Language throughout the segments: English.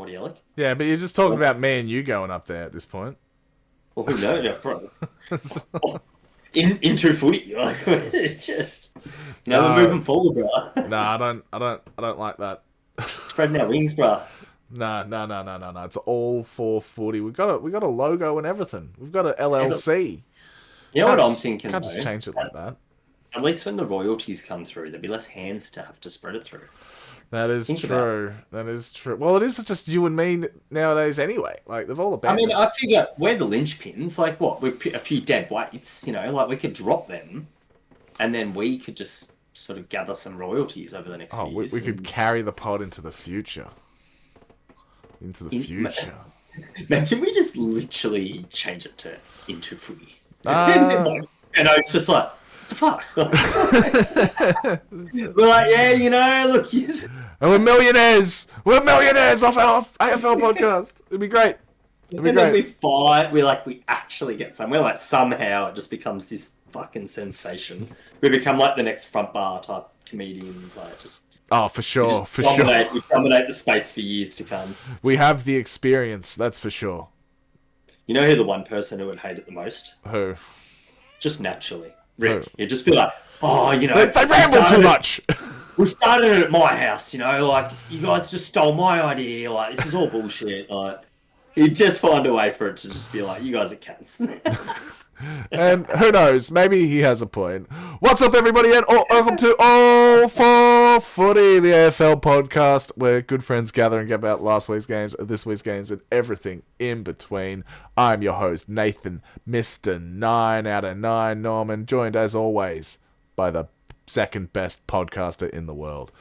Morty Alec. Yeah, but you're just talking about me and you going up there at this point. Well, who knows, yeah, bro? Into footy, like just we're moving forward, bro. No, I don't like that. Spreading our wings, bro. No. It's all for footy. We got a logo and everything. We've got a LLC. You know what I'm thinking? Can't just change it like that. At least when the royalties come through, there'll be less hands to have to spread it through. That is true. That is true. Well, it is just you and me nowadays anyway. Like, they've all abandoned. I figure we're the linchpins. Like, what? We put a few dead weights, like we could drop them, and then we could just sort of gather some royalties over the next few years. We could carry the pod into the future. Imagine we just literally change it to into footy. And it's just like, what the fuck? We're like, yeah, look. And we're millionaires. We're millionaires off our AFL podcast. It'd be great. Then we fight. We actually get somewhere. Like, somehow it just becomes this fucking sensation. We become like the next front bar type comedians. Like, just. Oh, for sure, We dominate the space for years to come. We have the experience, that's for sure. You know who the one person who would hate it the most? Who? Just naturally. Rick. You'd just be like, they ramble too much. We started it at my house, like, you guys just stole my idea, like, this is all bullshit. Like, he'd just find a way for it to just be like, you guys are cats. And who knows, maybe he has a point. What's up, everybody, and welcome to All for Footy, the AFL podcast, where good friends gather and get about last week's games, this week's games, and everything in between. I'm your host, Nathan, Mr. 9 out of 9 Norman, joined as always by the second best podcaster in the world,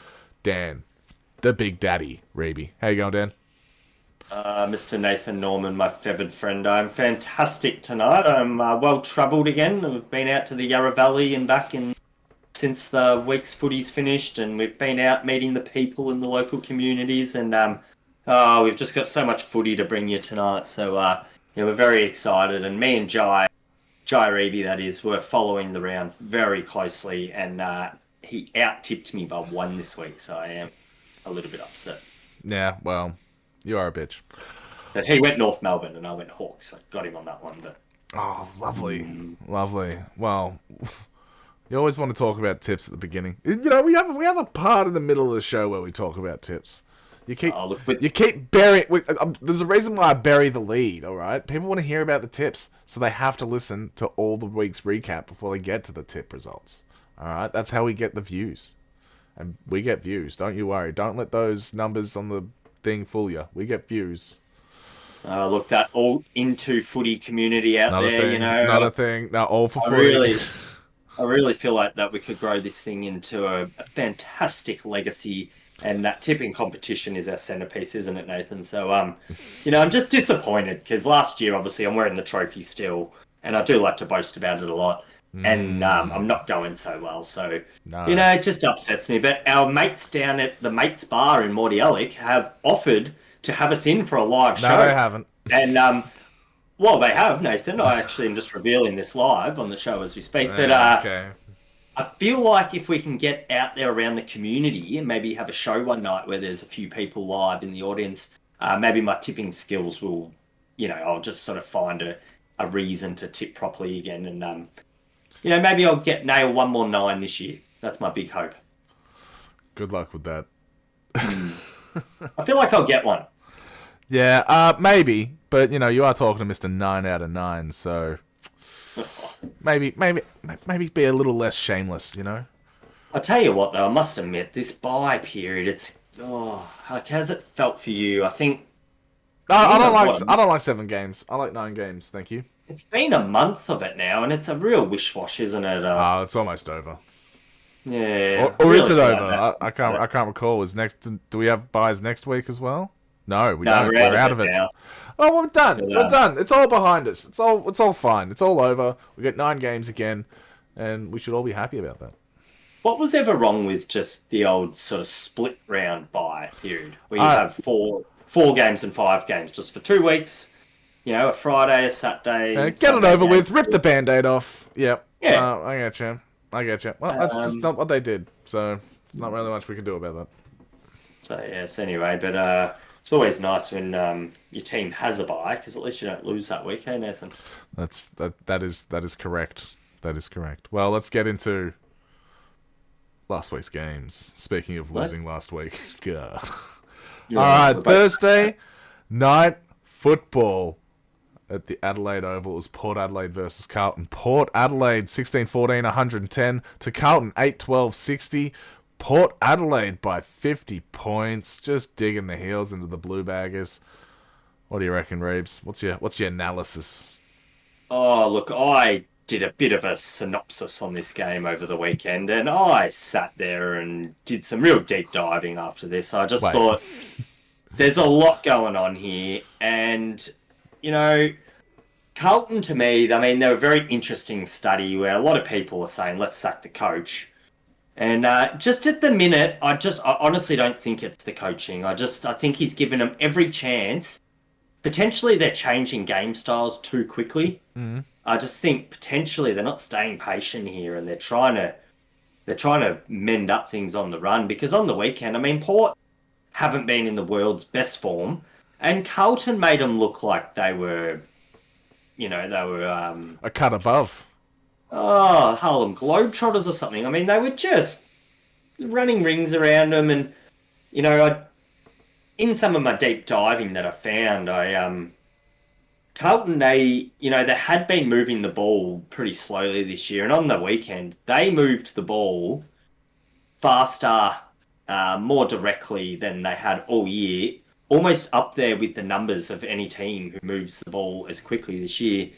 Dan, the Big Daddy, Reeby. How you going, Dan? Mr. Nathan Norman, my feathered friend. I'm fantastic tonight. I'm well-travelled again. We've been out to the Yarra Valley and back since the week's footy's finished, and we've been out meeting the people in the local communities, and we've just got so much footy to bring you tonight. So we're very excited, and me and Jai Reeby, that is, were following the round very closely, and he out-tipped me by 1 this week, so I am a little bit upset. Yeah, well, you are a bitch. But he went North Melbourne and I went Hawks. I got him on that one. But oh, lovely. Lovely. Well, you always want to talk about tips at the beginning. We have a part in the middle of the show where we talk about tips. You keep burying. There's a reason why I bury the lead, all right? People want to hear about the tips, so they have to listen to all the week's recap before they get to the tip results. All right? That's how we get the views. And we get views. Don't you worry. Don't let those numbers on the thing fool you. We get views. Look, that all into footy community out there, Not a thing. No, all for footy. I really feel like that we could grow this thing into a fantastic legacy, and that tipping competition is our centerpiece, isn't it, Nathan? So, I'm just disappointed because last year, obviously, I'm wearing the trophy still, and I do like to boast about it a lot. And I'm not going so well, so it just upsets me. But our mates down at the Mates Bar in Morty Alec have offered to have us in for a live show. No, they haven't. And they have, Nathan. I actually am just revealing this live on the show as we speak. But okay. I feel like if we can get out there around the community and maybe have a show one night where there's a few people live in the audience, maybe my tipping skills will, I'll just sort of find a reason to tip properly again, and maybe I'll nail 1 more 9 this year. That's my big hope. Good luck with that. I feel like I'll get one. Yeah, maybe. But, you are talking to Mr. 9 out of 9, so maybe be a little less shameless, I'll tell you what, though, I must admit, this bye period, how's it felt for you? I think... I don't like 7 games. I like 9 games, thank you. It's been a month of it now, and it's a real wish-wash, isn't it? It's almost over. Yeah. Or is it over? I can't recall. Do we have buys next week as well? No, we don't. We're out of it now. Oh, we're done. We're done. It's all behind us. It's all fine. It's all over. We got 9 games again, and we should all be happy about that. What was ever wrong with just the old sort of split round bye period, where you have 4 games and 5 games just for 2 weeks? A Friday, a Saturday. Get it over with. Rip the Band-Aid off. Yep. Yeah. I get you. Well, that's just not what they did. So, not really much we can do about that. So, yes, anyway. But, It's always nice when your team has a bye because at least you don't lose that week, hey Nathan? That is correct. That is correct. Well, let's get into last week's games. Speaking of What? losing last week, God. All Yeah, right, Thursday night football at the Adelaide Oval. It was Port Adelaide versus Carlton. Port Adelaide 16-14, 110 to Carlton 8-12, 60. Port Adelaide by 50 points, just digging the heels into the Blue Baggers. What do you reckon, Reeves? What's your analysis? Oh, look, I did a bit of a synopsis on this game over the weekend, and I sat there and did some real deep diving after this. I just Wait. thought there's a lot going on here, and, you know, Carlton to me, I mean, they're a very interesting study where a lot of people are saying, let's sack the coach. And just at the minute, I honestly don't think it's the coaching. I think he's given them every chance. Potentially they're changing game styles too quickly. Mm-hmm. I just think potentially they're not staying patient here, and they're trying to mend up things on the run. Because on the weekend, I mean, Port haven't been in the world's best form, and Carlton made them look like they were, A cut above. Harlem Globetrotters or something. I mean, they were just running rings around them, and in some of my deep diving that I found, Carlton, they had been moving the ball pretty slowly this year, and on the weekend, they moved the ball faster, more directly than they had all year, almost up there with the numbers of any team who moves the ball as quickly this year.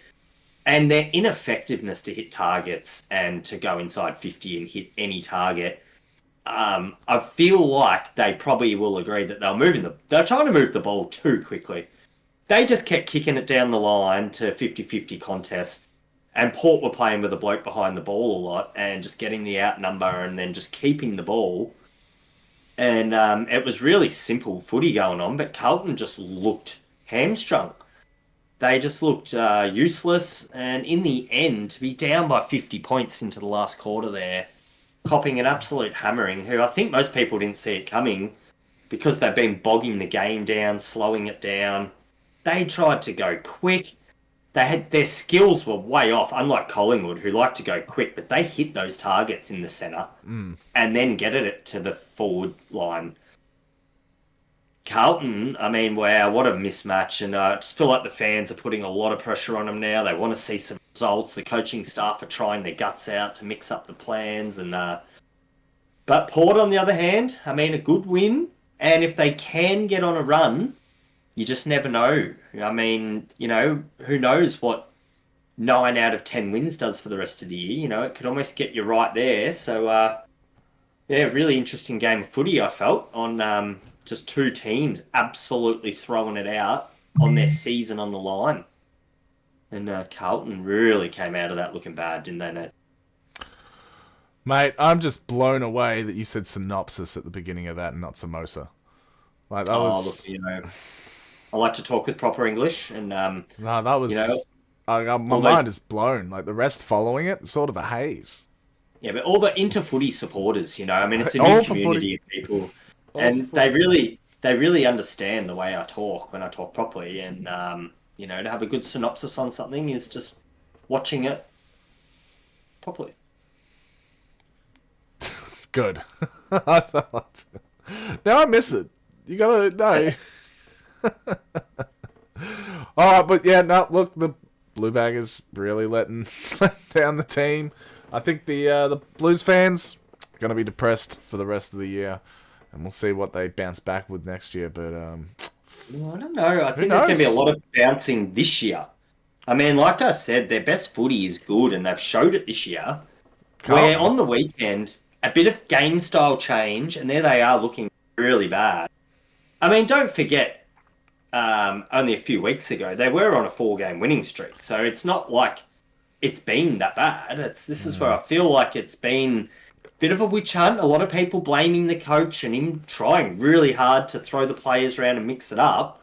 And their ineffectiveness to hit targets and to go inside 50 and hit any target, I feel like they probably will agree that they're trying to move the ball too quickly. They just kept kicking it down the line to 50-50 contests, and Port were playing with a bloke behind the ball a lot and just getting the outnumber and then just keeping the ball. And it was really simple footy going on, but Carlton just looked hamstrung. They just looked useless, and in the end, to be down by 50 points into the last quarter there, copping an absolute hammering, who I think most people didn't see it coming because they've been bogging the game down, slowing it down. They tried to go quick. Their skills were way off, unlike Collingwood, who like to go quick, but they hit those targets in the centre and then get it to the forward line. Carlton, I mean, wow, what a mismatch. And I just feel like the fans are putting a lot of pressure on them now. They want to see some results. The coaching staff are trying their guts out to mix up the plans. But Port, on the other hand, I mean, a good win. And if they can get on a run, you just never know. I mean, who knows what 9 out of 10 wins does for the rest of the year. It could almost get you right there. So, yeah, really interesting game of footy, I felt, on just two teams absolutely throwing it out on their season on the line. And Carlton really came out of that looking bad, didn't they, Nathan? Mate, I'm just blown away that you said synopsis at the beginning of that and not samosa. Like, that was... look, I like to talk with proper English, and no, that was... my mind is blown. Like, the rest following it, sort of a haze. Yeah, but all the inter-footy supporters, I mean, it's a new community of people, and they really understand the way I talk when I talk properly, and to have a good synopsis on something is just watching it properly. Good. Now I miss it. You gotta know. Alright, but yeah, no, look, the Blue Baggers really letting down the team. I think the Blues fans are gonna be depressed for the rest of the year, and we'll see what they bounce back with next year. But I don't know. I think there's going to be a lot of bouncing this year. I mean, like I said, their best footy is good, and they've showed it this year. Where on the weekend, a bit of game style change, and there they are looking really bad. I mean, don't forget, only a few weeks ago, they were on a 4-game winning streak. So it's not like it's been that bad. This is where I feel like it's been a bit of a witch hunt. A lot of people blaming the coach and him trying really hard to throw the players around and mix it up.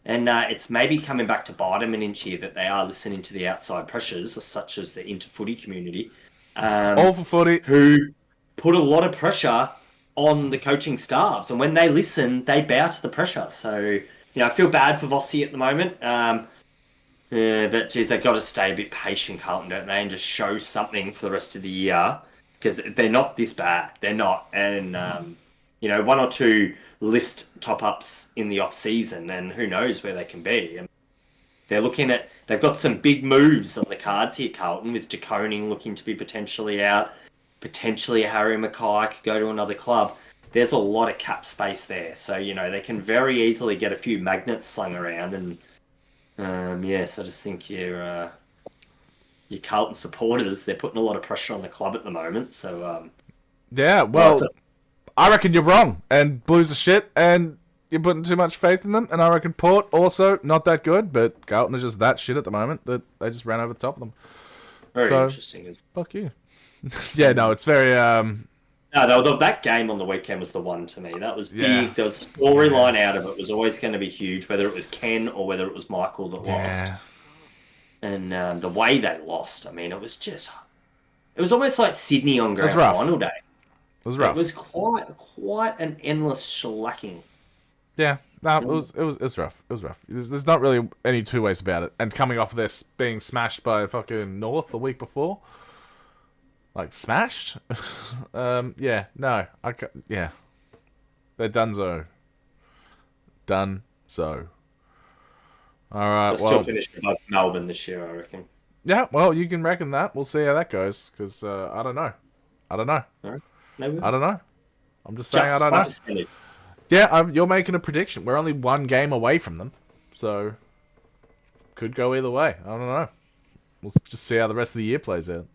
And it's maybe coming back to bite them an inch here that they are listening to the outside pressures, such as the inter-footy community. all for footy. Who put a lot of pressure on the coaching staffs, and when they listen, they bow to the pressure. So, I feel bad for Vossi at the moment. But geez, they've got to stay a bit patient, Carlton, don't they, and just show something for the rest of the year, because they're not this bad. They're not, and one or two list top ups in the off season, and who knows where they can be. I mean, they've got some big moves on the cards here, Carlton, with De Koning looking to be potentially out. Potentially Harry Mackay could go to another club. There's a lot of cap space there. So, they can very easily get a few magnets slung around. And, yes, I just think your Carlton supporters, they're putting a lot of pressure on the club at the moment. So, yeah, well, I reckon you're wrong. And Blues are shit. And you're putting too much faith in them. And I reckon Port also not that good. But Carlton is just that shit at the moment that they just ran over the top of them. Very interesting. Fuck you. Yeah, no, it's very... No, that game on the weekend was the one to me. That was big. Yeah. The storyline out of it was always going to be huge, whether it was Ken or whether it was Michael that lost. And the way they lost, I mean, it was almost like Sydney on grand final day. It was rough. It was quite an endless shellacking. Yeah, no, it was rough. It was rough. There's not really any two ways about it. And coming off of this being smashed by fucking North the week before. Like, smashed? Yeah, no. Yeah. They're donezo. Done-so. Alright, They'll still finish above Melbourne this year, I reckon. Yeah, well, you can reckon that. We'll see how that goes, because I don't know. I don't know. Right. I don't know. I'm just saying I don't know. Yeah, you're making a prediction. We're only one game away from them, so could go either way. I don't know. We'll just see how the rest of the year plays out.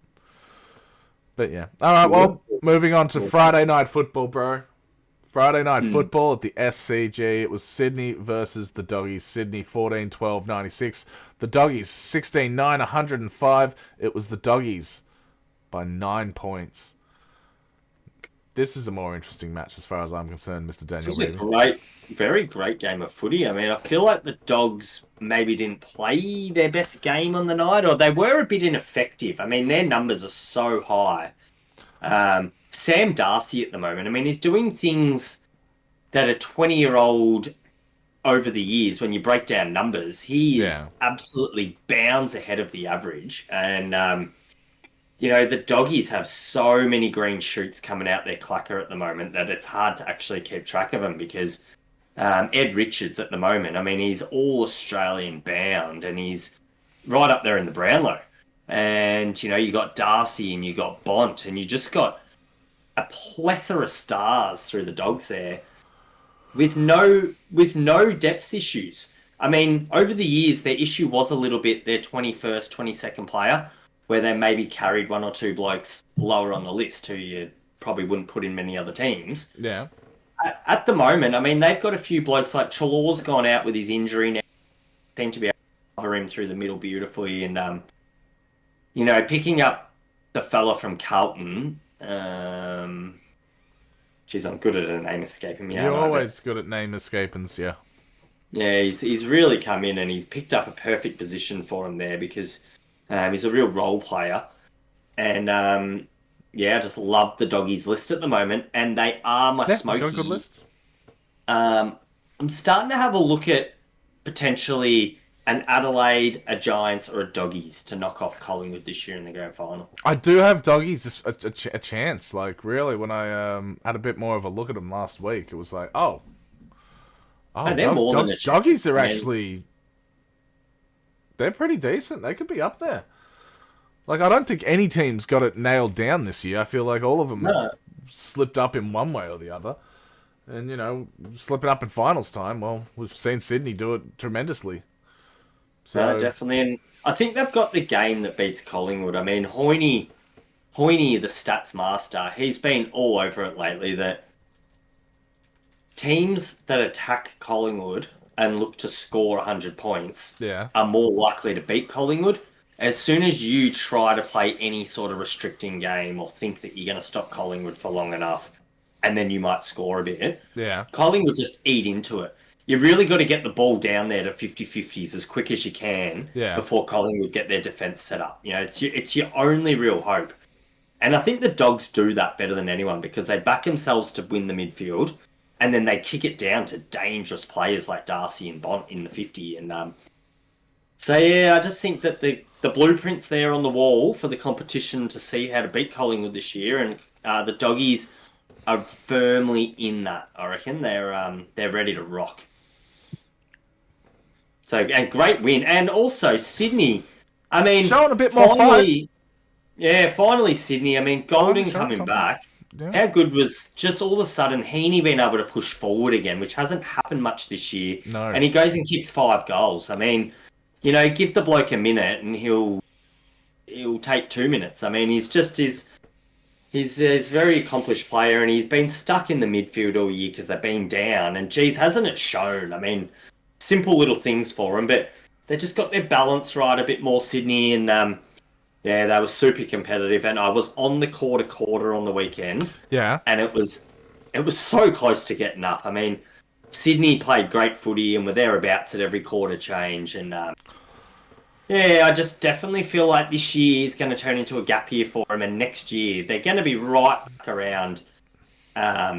But yeah. Alright, well, moving on to Friday night football, bro. Friday night football at the SCG. It was Sydney versus the Doggies. Sydney 14-12-96. The Doggies 16-9, 105. It was the Doggies by 9 points. This is a more interesting match as far as I'm concerned, Mr. Daniel. It was a very great game of footy. I mean, I feel like the Dogs maybe didn't play their best game on the night, or they were a bit ineffective. I mean, their numbers are so high. Sam Darcy at the moment, I mean, he's doing things that a 20-year-old over the years, when you break down numbers, he is absolutely bounds ahead of the average. And, the Doggies have so many green shoots coming out their clacker at the moment that it's hard to actually keep track of them, because Ed Richards at the moment, I mean, he's all Australian bound and he's right up there in the Brownlow. And, you got Darcy and you got Bont, and you just got a plethora of stars through the Dogs there with no depth issues. I mean, over the years, their issue was a little bit their 21st, 22nd player, where they maybe carried one or two blokes lower on the list who you probably wouldn't put in many other teams. Yeah. At the moment, I mean, they've got a few blokes like Chalor's gone out with his injury now. Seem to be able to cover him through the middle beautifully. And, picking up the fella from Carlton, geez, I'm good at a name escaping me. You're always good at name escapings, yeah. Yeah, he's really come in and he's picked up a perfect position for him there, because he's a real role player. And, I just love the Doggies list at the moment, and they are my smoky. Got a good list. I'm starting to have a look at potentially an Adelaide, a Giants, or a Doggies to knock off Collingwood this year in the grand final. I do have Doggies a chance. Like, really, when I had a bit more of a look at them last week, it was like, they're more than a chance. Doggies are actually... They're pretty decent. They could be up there. Like, I don't think any team's got it nailed down this year. I feel like all of them slipped up in one way or the other. And, slipping up in finals time, well, we've seen Sydney do it tremendously. So definitely. And I think they've got the game that beats Collingwood. I mean, Hoyne, the stats master, he's been all over it lately that teams that attack Collingwood and look to score 100 points are more likely to beat Collingwood. As soon as you try to play any sort of restricting game or think that you're going to stop Collingwood for long enough, and then you might score a bit, Collingwood just eat into it. You really got to get the ball down there to 50-50s as quick as you can before Collingwood get their defence set up. It's your only real hope. And I think the Dogs do that better than anyone because they back themselves to win the midfield, and then they kick it down to dangerous players like Darcy and Bont in the 50. And so, yeah, I just think that the blueprint's there on the wall for the competition to see how to beat Collingwood this year, and the Doggies are firmly in that. I reckon they're ready to rock. So, and great win, and also Sydney. I mean, showing a bit more fight. Yeah, finally Sydney. I mean, Golden coming back. Yeah. How good was just all of a sudden Heaney being able to push forward again, which hasn't happened much this year. No. And he goes and kicks 5 goals. I mean, you know, give the bloke a minute and he'll take 2 minutes. I mean, he's a very accomplished player, and he's been stuck in the midfield all year because they've been down. And geez, hasn't it shown? I mean, simple little things for him, but they just got their balance right a bit more, Sydney, and yeah, they were super competitive. And I was on the quarter on the weekend. Yeah, and it was so close to getting up. I mean, Sydney played great footy and were thereabouts at every quarter change, and yeah, I just definitely feel like this year is going to turn into a gap year for them, and next year they're going to be right back around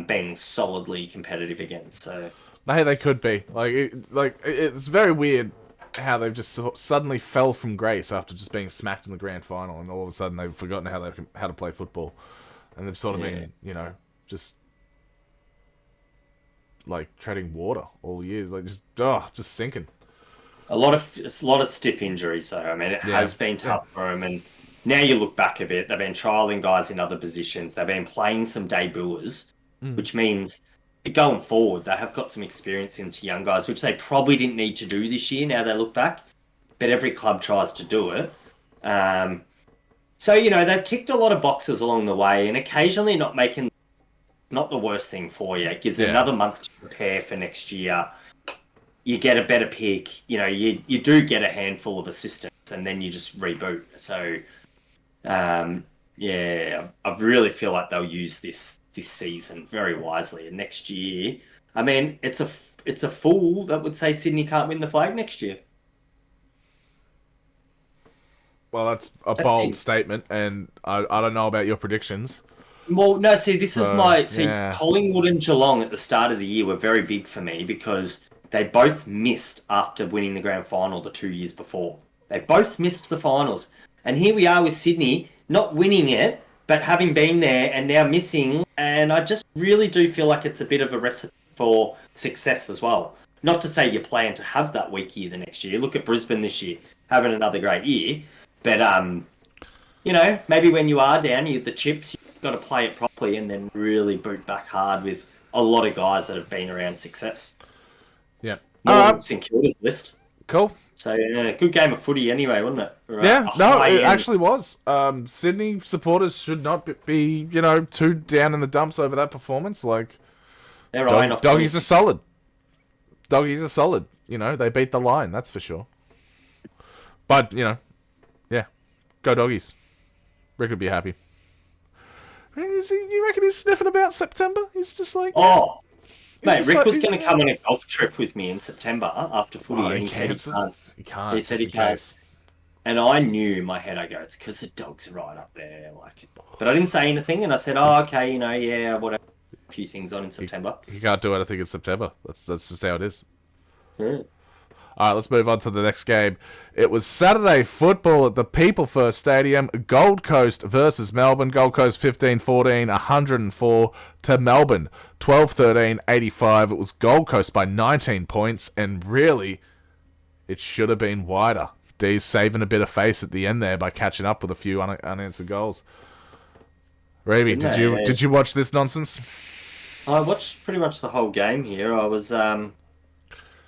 being solidly competitive again. So. Hey, they could be. It's very weird how they've just suddenly fell from grace after just being smacked in the grand final, and all of a sudden they've forgotten how to play football, and they've sort of been, you know, just like treading water all years, like just sinking. A lot of stiff injuries, though. I mean, it has been tough for them, and now you look back a bit, they've been trialling guys in other positions. They've been playing some debuters, which means. Going forward, they have got some experience into young guys, which they probably didn't need to do this year. Now they look back, but every club tries to do it. So you know they've ticked a lot of boxes along the way, and occasionally not the worst thing for you. It gives you another month to prepare for next year. You get a better pick. You know, you do get a handful of assistants, and then you just reboot. So, yeah, I really feel like they'll use this season very wisely, and next year, I mean, it's a fool that would say Sydney can't win the flag next year. Well, that's a bold statement, and I don't know about your predictions. Well, no, see, this is Collingwood and Geelong at the start of the year were very big for me because they both missed after winning the grand final the 2 years before. They both missed the finals, and here we are with Sydney not winning it, but having been there and now missing, and I just really do feel like it's a bit of a recipe for success as well. Not to say you plan to have that weak year the next year. Look at Brisbane this year, having another great year. But, you know, maybe when you are down, you get the chips, you've got to play it properly and then really boot back hard with a lot of guys that have been around success. Yeah. More than St Kilda's list. Cool. So, good game of footy anyway, wasn't it? Yeah, no, it actually was. Sydney supporters should not be, you know, too down in the dumps over that performance. Like, Doggies are solid. Doggies are solid. You know, they beat the line, that's for sure. But, you know, yeah, go Doggies. Rick would be happy. You reckon he's sniffing about September? He's just like... Oh, mate, Rick was going to come on a golf trip with me in September after footy, and he said he can't. He can't. He said he can't. And I knew in my head, I go, it's because the Dogs are right up there. Like, but I didn't say anything, and I said, oh, okay, you know, yeah, whatever. A few things on in September. He can't do anything in September. That's just how it is. Yeah. All right, let's move on to the next game. It was Saturday football at the People First Stadium. Gold Coast versus Melbourne. Gold Coast 15-14, 104 to Melbourne 12-13, 85. It was Gold Coast by 19 points, and really, it should have been wider. D's saving a bit of face at the end there by catching up with a few unanswered goals. Reeby, did you watch this nonsense? I watched pretty much the whole game here. I was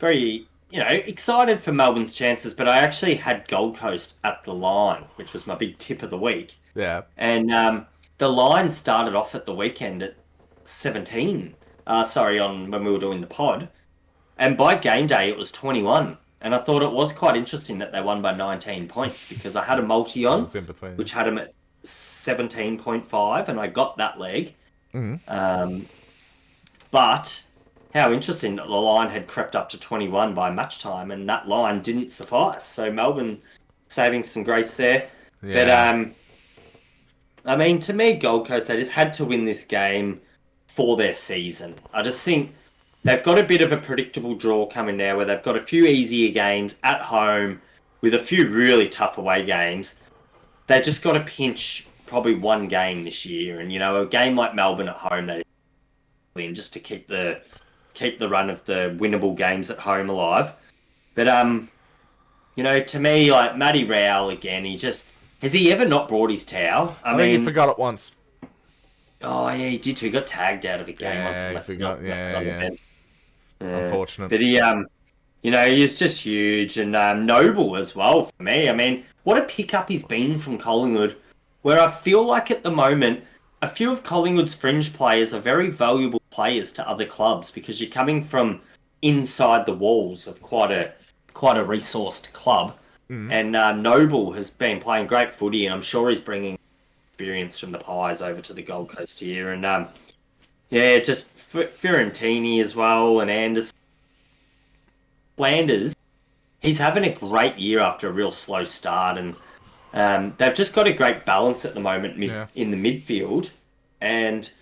very... excited for Melbourne's chances, but I actually had Gold Coast at the line, which was my big tip of the week. Yeah. And the line started off at the weekend at 17. When we were doing the pod. And by game day, it was 21. And I thought it was quite interesting that they won by 19 points because I had a multi on, which had them at 17.5, and I got that leg. Mm-hmm. But... how interesting that the line had crept up to 21 by match time, and that line didn't suffice. So Melbourne saving some grace there. Yeah. I mean, to me, Gold Coast, they just had to win this game for their season. I just think they've got a bit of a predictable draw coming now where they've got a few easier games at home with a few really tough away games. They just got to pinch probably one game this year. And, a game like Melbourne at home, they win just to keep the run of the winnable games at home alive. But, to me, like Matty Rowell again, has he ever not brought his towel? I think he forgot it once. Oh yeah, he did too. He got tagged out of a game once and he left forgot. on the bench. Unfortunate. But he he's just huge and noble as well for me. I mean, what a pickup he's been from Collingwood, where I feel like at the moment a few of Collingwood's fringe players are very valuable players to other clubs because you're coming from inside the walls of quite a resourced club. And Noble has been playing great footy, and I'm sure he's bringing experience from the Pies over to the Gold Coast here. And just Fiorentini as well, and Anderson. Flanders, he's having a great year after a real slow start, and they've just got a great balance at the moment in the midfield, and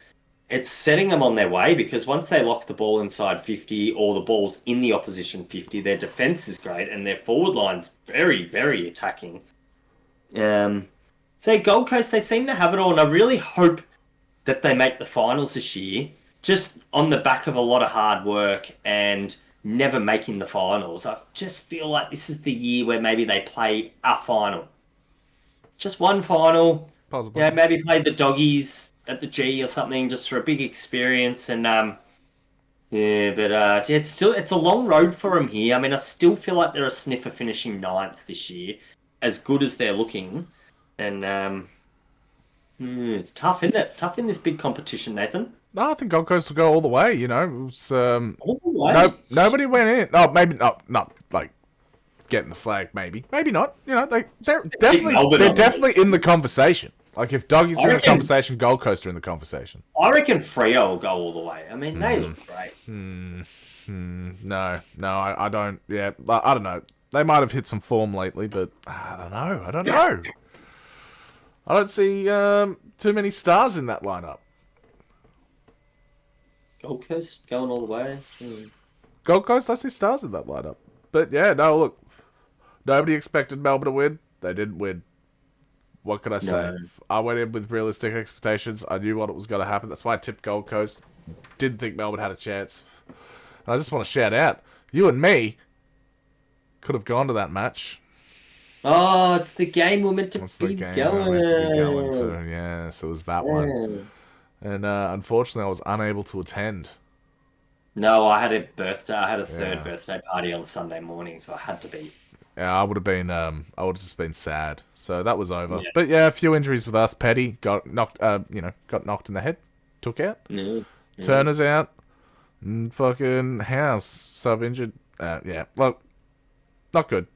it's setting them on their way because once they lock the ball inside 50 or the ball's in the opposition 50, their defence is great and their forward line's very, very attacking. So Gold Coast, they seem to have it all, and I really hope that they make the finals this year, just on the back of a lot of hard work and never making the finals. I just feel like this is the year where maybe they play a final. Just one final. Possibly. Yeah, maybe play the Doggies at the G or something just for a big experience. And it's a long road for them here. I mean, I still feel like they're a sniffer finishing 9th this year, as good as they're looking. And it's tough, isn't it? It's tough in this big competition, Nathan. No, I think Gold Coast will go all the way. It was, nobody went in. Oh, maybe not like getting the flag. Maybe not. They're definitely in the conversation. Like if Doggies are in the conversation, Gold Coast are in the conversation. I reckon Freo will go all the way. I mean, they look great. No, I don't. Yeah, I don't know. They might have hit some form lately, but I don't know. I don't see too many stars in that lineup. Gold Coast going all the way. Gold Coast, I see stars in that lineup. But yeah, no, look. Nobody expected Melbourne to win. They didn't win. What could I say? No. I went in with realistic expectations. I knew what was going to happen. That's why I tipped Gold Coast. Didn't think Melbourne had a chance. And I just want to shout out, you and me could have gone to that match. Oh, it's the game we're meant to be going to. Yeah, so it was that one. And unfortunately, I was unable to attend. No, I had a birthday. I had a third birthday party on Sunday morning, so I had to be. Yeah, I would have just been sad. So that was over. Yeah. But yeah, a few injuries with us. Petty got knocked. Got knocked in the head. Took out. Yeah. Turner's out. And fucking House sub injured. Look, not good.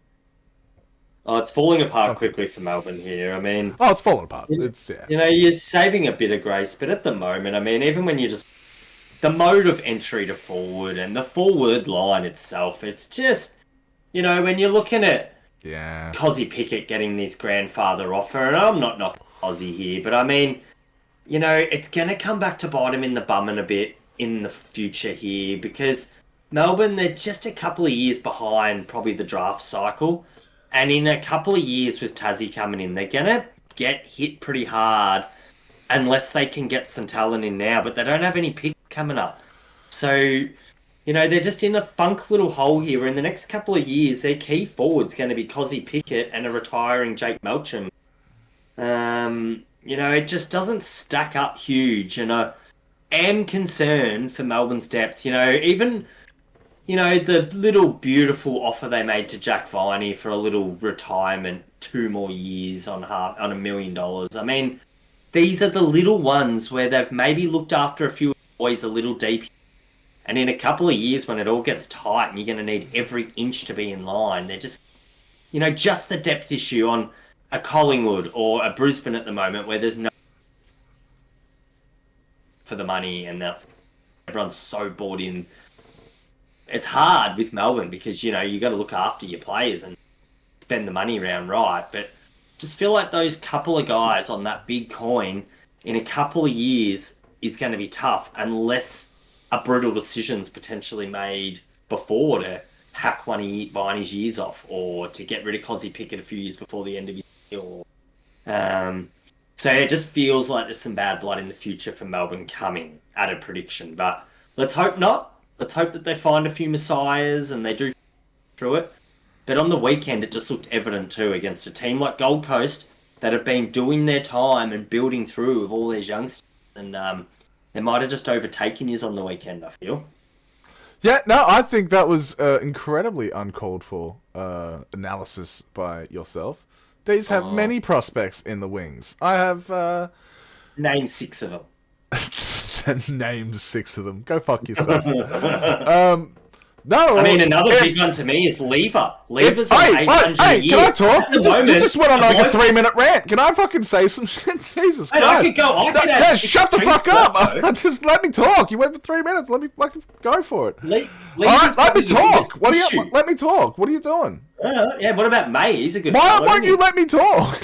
Oh, it's falling apart quickly for Melbourne here. I mean... Oh, it's falling apart. You're saving a bit of grace, but at the moment, I mean, even when you just... The mode of entry to forward and the forward line itself, it's just... when you're looking at Cozzy Pickett getting this grandfather offer, and I'm not knocking Cozzy here, but I mean, it's going to come back to bite him in the bum in a bit in the future here because Melbourne, they're just a couple of years behind probably the draft cycle. And in a couple of years with Tassie coming in, they're going to get hit pretty hard unless they can get some talent in now. But they don't have any pick coming up. So, they're just in a funk little hole here. In the next couple of years, their key forward's going to be Cozzy Pickett and a retiring Jake Melcham. It just doesn't stack up huge. And I am concerned for Melbourne's depth. Even... the little beautiful offer they made to Jack Viney for a little retirement, 2 more years on $1 million. I mean, these are the little ones where they've maybe looked after a few boys a little deep. And in a couple of years when it all gets tight and you're going to need every inch to be in line, they're just, just the depth issue on a Collingwood or a Brisbane at the moment where there's no for the money and everyone's so bought in. It's hard with Melbourne because, you got to look after your players and spend the money around right. But just feel like those couple of guys on that big coin in a couple of years is going to be tough unless a brutal decision's potentially made before to hack Viney's years off or to get rid of Cozzy Pickett a few years before the end of his year. So it just feels like there's some bad blood in the future for Melbourne coming at a prediction. But let's hope not. Let's hope that they find a few messiahs and they do through it. But on the weekend, it just looked evident too against a team like Gold Coast that have been doing their time and building through with all these youngsters. And they might have just overtaken you on the weekend, I feel. Yeah, no, I think that was incredibly uncalled for analysis by yourself. These have many prospects in the wings. I have... Name 6 of them. Name 6 of them. Go fuck yourself. No, I mean, another big one to me is Lever. Lever's on 800 a year. Can I talk? You just went on like a 3-minute rant. Can I fucking say some shit? Jesus Christ. I could go. Shut the fuck up. Just let me talk. You went for 3 minutes. Let me fucking go for it. Let me talk. Let me talk. What are you doing? Yeah, what about May? He's a good Why won't you let me talk?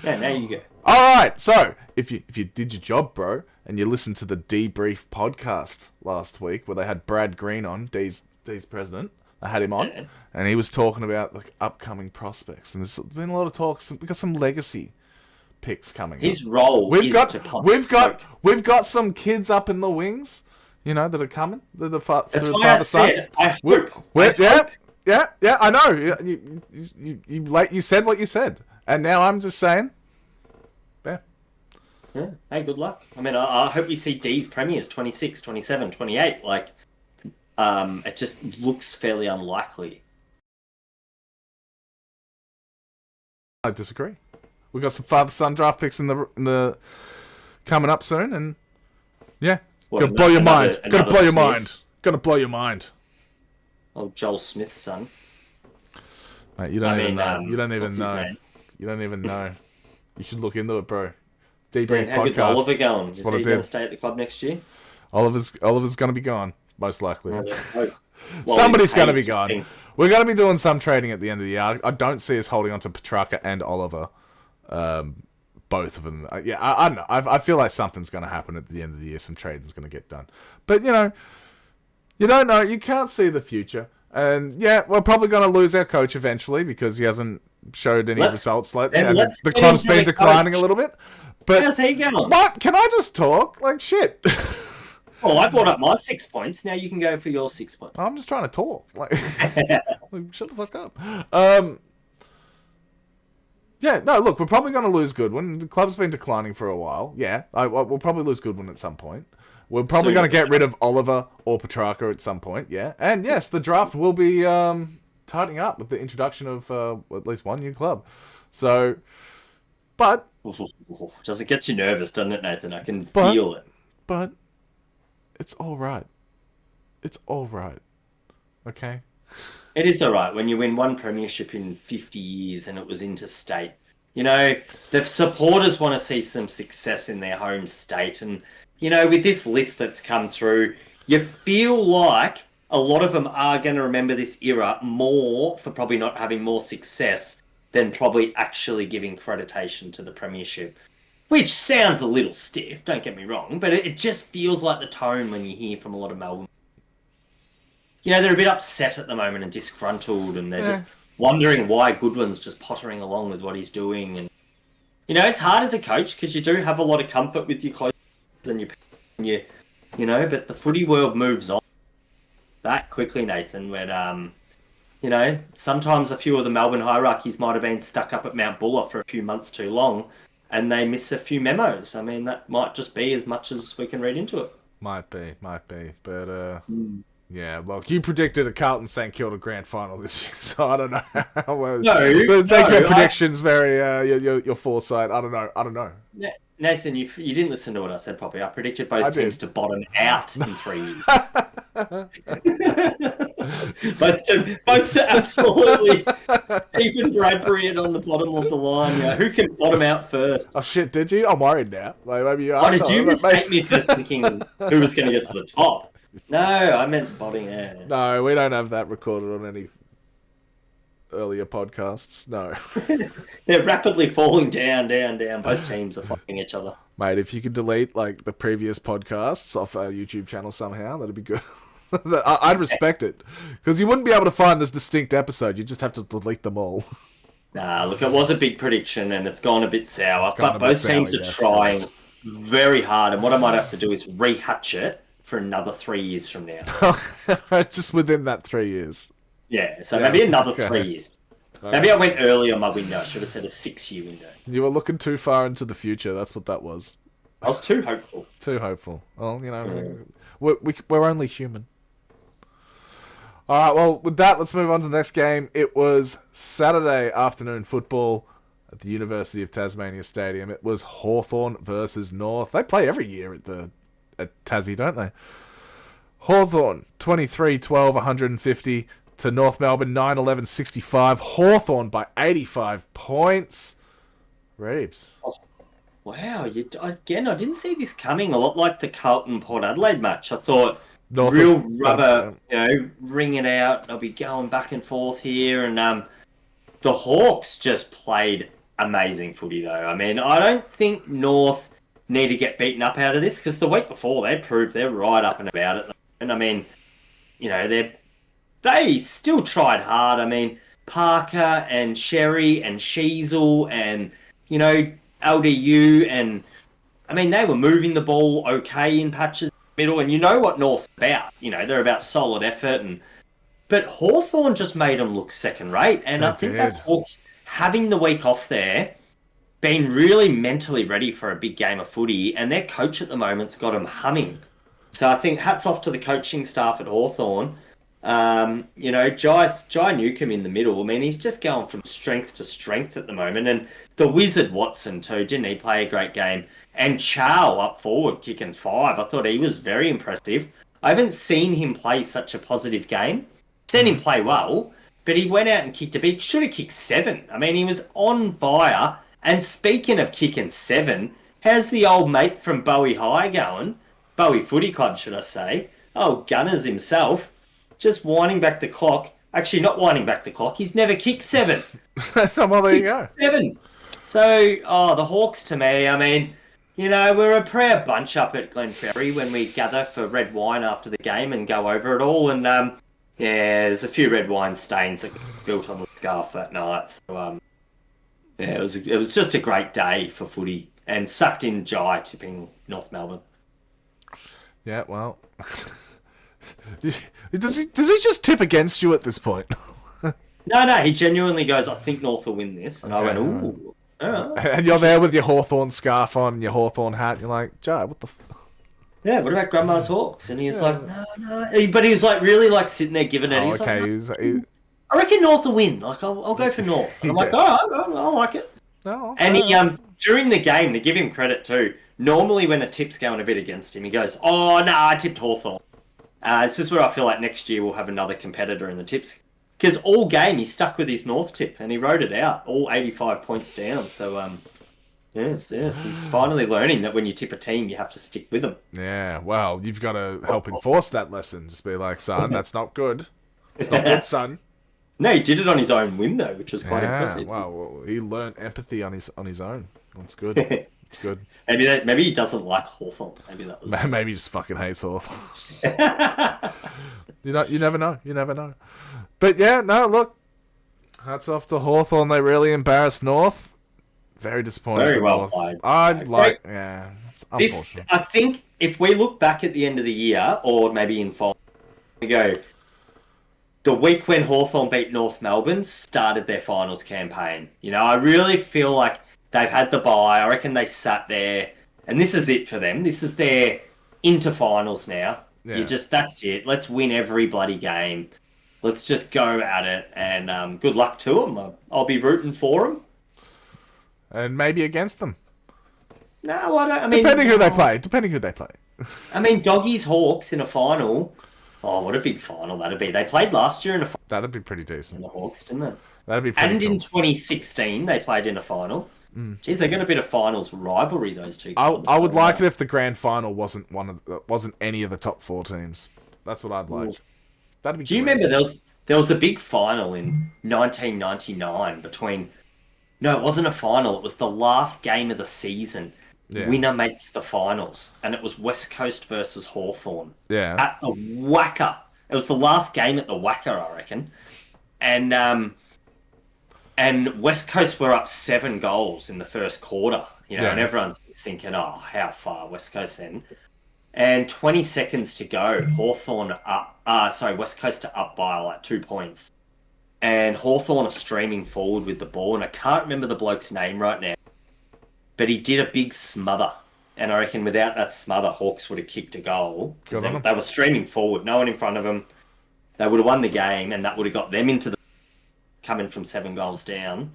Yeah, now you go. Alright, so, if you did your job, bro, and you listened to the Debrief podcast last week, where they had Brad Green on, D's president, they had him on, and he was talking about the upcoming prospects, and there's been a lot of talk, we got some legacy picks coming. His role we've got some kids up in the wings, you know, that are coming. That's why I said, I hope. Yeah, I know. You said what you said, and now I'm just saying. Yeah. Hey, good luck. I mean, I hope we see D's premiers 26, 27, 28. Like, it just looks fairly unlikely. I disagree. We got some father-son draft picks in the coming up soon, and yeah, gonna blow your mind. Gonna blow your mind. Oh, Joel Smith's son. Mate, you don't even know. You don't even know. You should look into it, bro. Debrief how podcast. Good's Oliver going? Is he going to stay at the club next year? Oliver's going to be gone, most likely. Well, Somebody's going to be gone. We're going to be doing some trading at the end of the year. I don't see us holding on to Petrarca and Oliver, both of them. I don't know. I feel like something's going to happen at the end of the year. Some trading's going to get done. But, you know, you don't know. You can't see the future. And, yeah, we're probably going to lose our coach eventually because he hasn't showed any results. The club's been declining a little bit. But how's he going? What? Can I just talk? Like, shit. Well, I brought up my 6 points. Now you can go for your 6 points. I'm just trying to talk. Like shut the fuck up. Yeah, no, look, we're probably going to lose Goodwin. The club's been declining for a while. Yeah, we'll probably lose Goodwin at some point. We're probably going to get rid of Oliver or Petrarca at some point, yeah. And yes, the draft will be tightening up with the introduction of at least one new club. So, but... Does it get you nervous, doesn't it, Nathan? I can feel it. But it's all right. It's all right. Okay? It is all right when you win one premiership in 50 years and it was interstate. You know, the supporters want to see some success in their home state. And, you know, with this list that's come through, you feel like a lot of them are going to remember this era more for probably not having more success than probably actually giving accreditation to the premiership. Which sounds a little stiff, don't get me wrong, but it just feels like the tone when you hear from a lot of Melbourne. You know, they're a bit upset at the moment and disgruntled, and they're just wondering why Goodwin's just pottering along with what he's doing. And, you know, it's hard as a coach because you do have a lot of comfort with your close and you know, but the footy world moves on that quickly, Nathan, when, you know, sometimes a few of the Melbourne hierarchies might have been stuck up at Mount Buller for a few months too long, and they miss a few memos. I mean, that might just be as much as we can read into it. Might be. But, yeah, look, you predicted a Carlton St Kilda grand final this year, so I don't know how well... your predictions very, your foresight, I don't know. Nathan, you didn't listen to what I said properly. I predicted both teams to bottom out in 3 years. both to absolutely Stephen Bradbury it on the bottom of the line. You know, who can bottom out first? Oh shit! Did you? I'm worried now. Like maybe you. Did you mistake me for thinking who was going to get to the top? No, I meant bottoming out. No, we don't have that recorded on any earlier podcasts. No. They're rapidly falling down. Both teams are fighting each other. Mate, if you could delete like the previous podcasts off our YouTube channel somehow, that'd be good. I'd respect it. Because you wouldn't be able to find this distinct episode. You just have to delete them all. Nah, look, it was a big prediction and it's gone a bit sour. But both teams are trying very hard. And what I might have to do is rehatch it for another 3 years from now. Just within that 3 years. Yeah, so maybe another 3 years. Maybe I went early on my window. I should have said a 6-year window. You were looking too far into the future. That's what that was. I was too hopeful. Too hopeful. Well, you know, we're only human. All right, well, with that, let's move on to the next game. It was Saturday afternoon football at the University of Tasmania Stadium. It was Hawthorn versus North. They play every year at Tassie, don't they? Hawthorn, 23-12, 150 to North Melbourne, 9-11, 65. Hawthorn by 85 points. Reeves. Oh, wow, again, I didn't see this coming. A lot like the Carlton-Port Adelaide match. I thought North real rubber, ring it out. I'll be going back and forth here. And the Hawks just played amazing footy, though. I mean, I don't think North need to get beaten up out of this because the week before they proved they're right up and about it. And I mean, they still tried hard. I mean, Parker and Sherry and Sheasel and, LDU and, I mean, they were moving the ball okay in patches in the middle. And you know what North's about. They're about solid effort. But Hawthorn just made them look second rate. And I think that's Hawks having the week off there, been really mentally ready for a big game of footy. And their coach at the moment's got them humming. So I think hats off to the coaching staff at Hawthorn. Jai Newcomb in the middle. I mean, he's just going from strength to strength at the moment. And the Wizard Watson too, didn't he play a great game? And Chow up forward kicking 5. I thought he was very impressive. I haven't seen him play such a positive game. Seen him play well, but he went out and kicked a big. Should have kicked 7. I mean, he was on fire. And speaking of kicking 7, how's the old mate from Bowie High going? Bowie Footy Club, should I say? Oh, Gunners himself. Just winding back the clock. Actually, not winding back the clock. He's never kicked 7. Well, there you go. 7. So, the Hawks to me, I mean, we're a proud bunch up at Glenferrie when we gather for red wine after the game and go over it all. And, there's a few red wine stains that got built on the scarf that night. So, it was just a great day for footy. And sucked in Jai tipping North Melbourne. Yeah, well... Does he just tip against you at this point? No, he genuinely goes, I think North will win this. And I went, ooh. And you're there with your Hawthorn scarf on and your Hawthorn hat. You're like, Jai, what the... Yeah, what about Grandma's Hawks? And he was like, no. But he was like really like sitting there giving it. Okay. Like, I reckon North will win. Like, I'll go for North. And I'm like, I like it. No, and he, during the game, to give him credit too, normally when a tip's going a bit against him, he goes, oh, no, I tipped Hawthorn. This is where I feel like next year we'll have another competitor in the tips. Because all game he stuck with his North tip and he wrote it out, all 85 points down. So, yes, he's finally learning that when you tip a team, you have to stick with them. Yeah, well, you've got to help enforce that lesson. Just be like, son, that's not good. It's not good, son. No, he did it on his own whim, though, which was quite impressive. Well, he learned empathy on his own. That's good. It's good. Maybe he doesn't like Hawthorn. Maybe that was. Maybe he just fucking hates Hawthorn. You never know. You never know. But yeah, no, look. Hats off to Hawthorn. They really embarrassed North. Very disappointing. Very for well North. played. It's unfortunate. I think if we look back at the end of the year, or maybe in fall, we go. The week when Hawthorn beat North Melbourne started their finals campaign. I really feel like they've had the bye. I reckon they sat there, and this is it for them. This is their into finals now. Yeah. That's it. Let's win every bloody game. Let's just go at it, and good luck to them. I'll be rooting for them. And maybe against them. No, I don't. I mean, depending who they play. I mean, Doggies Hawks in a final. Oh, what a big final that'd be. They played last year in a final. That'd be pretty decent. In the Hawks, didn't they? That'd be pretty cool. In 2016, they played in a final. Jeez, they got a bit of finals rivalry, those two clubs. I would like it if the grand final wasn't any of the top 4 teams. That's what I'd like. That'd be. Do you remember there was a big final in 1999 between. No, it wasn't a final. It was the last game of the season. Yeah. Winner makes the finals, and it was West Coast versus Hawthorn Yeah. at the Wacker. It was the last game at the Wacker, I reckon, and West Coast were up 7 goals in the first quarter. And everyone's thinking, "Oh, how far West Coast then?" And 20 seconds to go, Hawthorn up. West Coast are up by like 2 points, and Hawthorn are streaming forward with the ball, and I can't remember the bloke's name right now. But he did a big smother. And I reckon without that smother, Hawks would have kicked a goal. Because they were streaming forward. No one in front of them. They would have won the game, and that would have got them into the... coming from 7 goals down.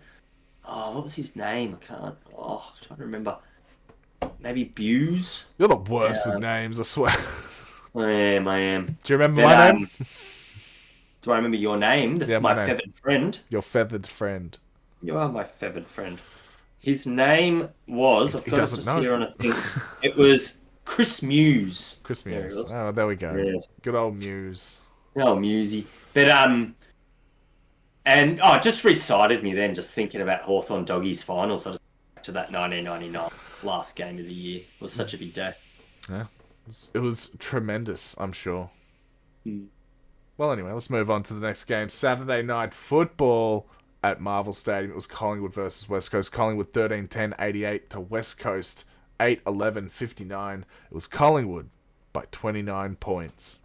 Oh, what was his name? I can't... I'm trying to remember. Maybe Buse? You're the worst with names, I swear. I am. Do you remember my name? Do I remember your name? My feathered friend? Your feathered friend. You are my feathered friend. His name was... I've got it just here on a thing. It was Chris Muse. Chris Muse. Oh, there we go. Yes. Good old Muse. Oh, Musey. But, and... it just recited me then, just thinking about Hawthorn Doggies finals. I just back to that 1999 last game of the year. It was such a big day. Yeah. It was tremendous, I'm sure. Well, anyway, let's move on to the next game. Saturday night football at Marvel Stadium. It was Collingwood versus West Coast. Collingwood 13-10-88 to West Coast 8-11-59. It was Collingwood by 29 points.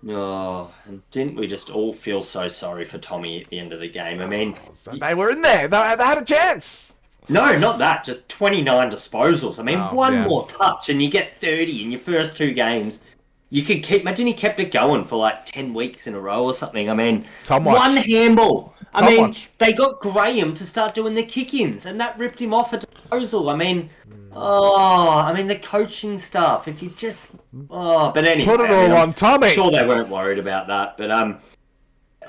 Oh, and didn't we just all feel so sorry for Tommy at the end of the game? I mean... They were in there. They had a chance. No, not that. Just 29 disposals. I mean, one more touch and you get 30 in your first 2 games. You could keep... Imagine he kept it going for like 10 weeks in a row or something. I mean, one handball. They got Graham to start doing the kick-ins and that ripped him off a disposal. I mean... the coaching staff, if you just... but anyway... Put it all on Tommy! I'm sure they weren't worried about that, but,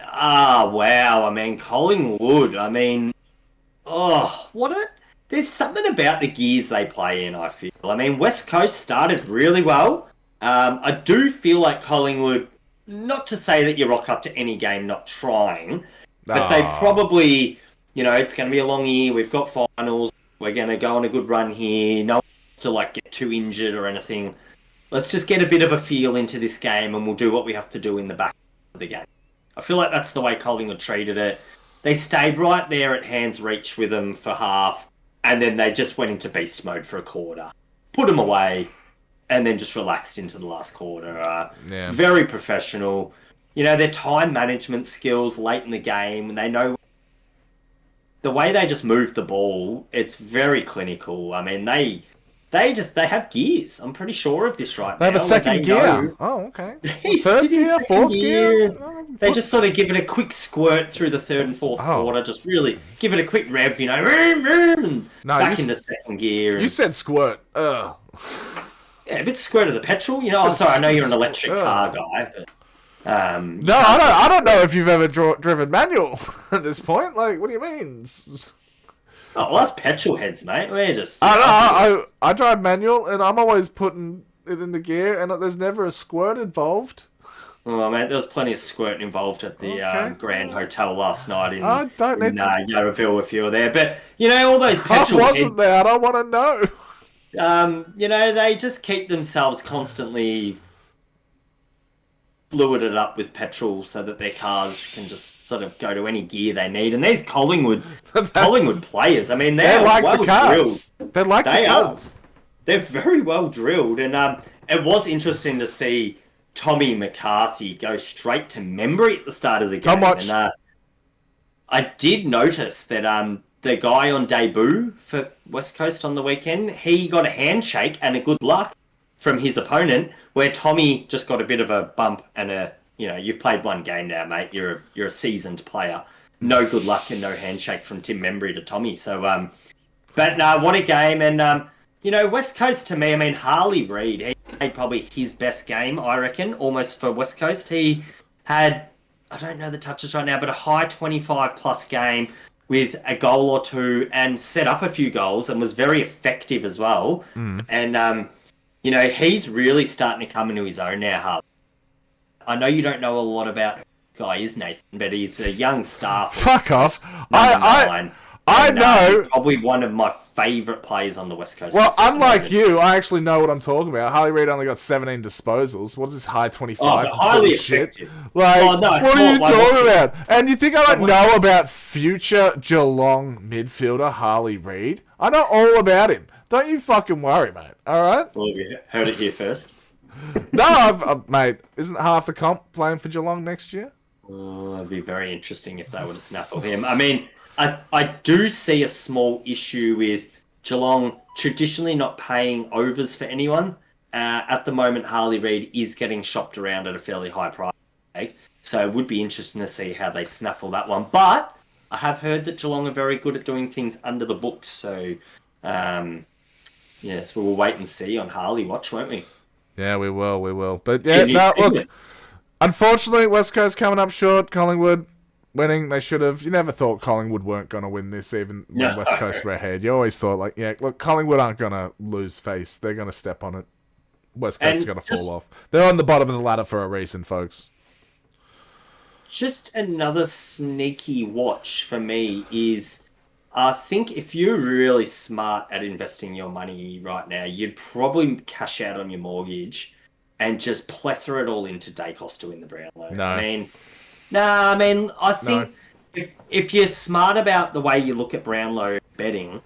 wow, I mean, Collingwood, I mean... There's something about the gears they play in, I feel. I mean, West Coast started really well. I do feel like Collingwood, not to say that you rock up to any game not trying, but they probably, it's going to be a long year, we've got finals, we're going to go on a good run here. No one wants to get too injured or anything. Let's just get a bit of a feel into this game and we'll do what we have to do in the back of the game. I feel like that's the way Collingwood treated it. They stayed right there at hand's reach with them for half and then they just went into beast mode for a quarter. Put them away and then just relaxed into the last quarter. Very professional. Their time management skills late in the game, they know... The way they just move the ball, it's very clinical. I mean, they have gears. I'm pretty sure of this right now. They have a second gear. Oh, okay. Third gear, fourth gear. They just sort of give it a quick squirt through the third and fourth quarter. Just really give it a quick rev, and back into second gear. You said squirt. Yeah, a bit squirt of the petrol. Sorry, I know you're an electric car guy, but... no, I don't know if you've ever driven manual at this point. Like, what do you mean? Oh, well, that's petrol heads, mate. We're just... I drive manual, and I'm always putting it in the gear, and there's never a squirt involved. Oh, mate, there was plenty of squirting involved at the Grand Hotel last night in Yarraville if you were there. But, all those petrol heads... I wasn't there. I don't want to know. They just keep themselves constantly... fluided up with petrol so that their cars can just sort of go to any gear they need. And these Collingwood players, I mean, they're like well the cars. drilled. They're like the cars. They're very well drilled. And it was interesting to see Tommy McCarthy go straight to memory at the start of the game. And I did notice that the guy on debut for West Coast on the weekend, he got a handshake and a good luck from his opponent, where Tommy just got a bit of a bump and you've played one game now, mate. You're a seasoned player. No good luck and no handshake from Tim Membry to Tommy. So, what a game. And, West Coast to me, I mean, Harley Reid, he played probably his best game, I reckon, almost for West Coast. He had, I don't know the touches right now, but a high 25-plus game with a goal or two and set up a few goals and was very effective as well. And, he's really starting to come into his own now, Harley. I know you don't know a lot about guy is Nathan, but he's a young star. Fuck off. I know. He's probably one of my favourite players on the West Coast. Well, unlike you, I actually know what I'm talking about. Harley Reid only got 17 disposals. What is this high 25? Highly effective. Like, what are you talking about? And you think I don't know about future Geelong midfielder Harley Reid? I know all about him. Don't you fucking worry, mate. All right? Well, you heard it here first. No, mate. Isn't half the comp playing for Geelong next year? It'd be very interesting if they were to snaffle him. I mean, I do see a small issue with Geelong traditionally not paying overs for anyone. At the moment, Harley Reid is getting shopped around at a fairly high price tag, so it would be interesting to see how they snaffle that one. But I have heard that Geelong are very good at doing things under the books, so yes, we'll wait and see on Harley Watch, won't we? Yeah, we will. But yeah, look, unfortunately, West Coast coming up short. Collingwood winning, they should have. You never thought Collingwood weren't going to win this, even when West Coast were ahead. You always thought, like, yeah, look, Collingwood aren't going to lose face. They're going to step on it. West Coast is going to fall off. They're on the bottom of the ladder for a reason, folks. Just another sneaky watch for me is, I think if you're really smart at investing your money right now, you'd probably cash out on your mortgage and just plethora it all into Dacos to win the Brownlow. No. I think if you're smart about the way you look at Brownlow betting,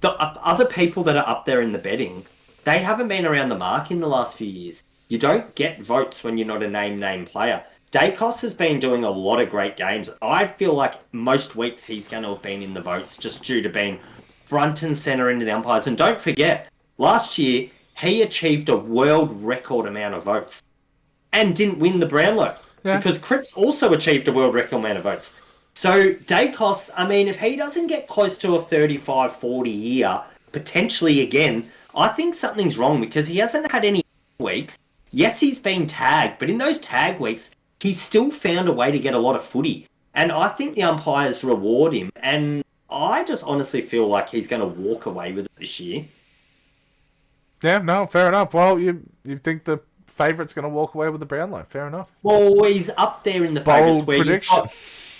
the other people that are up there in the betting, they haven't been around the mark in the last few years. You don't get votes when you're not a name player. Dacos has been doing a lot of great games. I feel like most weeks he's going to have been in the votes just due to being front and centre into the umpires. And don't forget, last year he achieved a world record amount of votes and didn't win the Brownlow. Yeah. Because Cripps also achieved a world record amount of votes. So Dacos, I mean, if he doesn't get close to a 35-40 year, potentially again, I think something's wrong because he hasn't had any weeks. Yes, he's been tagged, but in those tag weeks, he's still found a way to get a lot of footy. And I think the umpires reward him. And I just honestly feel like he's going to walk away with it this year. Yeah, no, fair enough. Well, you think the favourite's going to walk away with the Brownlow. Fair enough. Well, he's up there in the favourites where you've got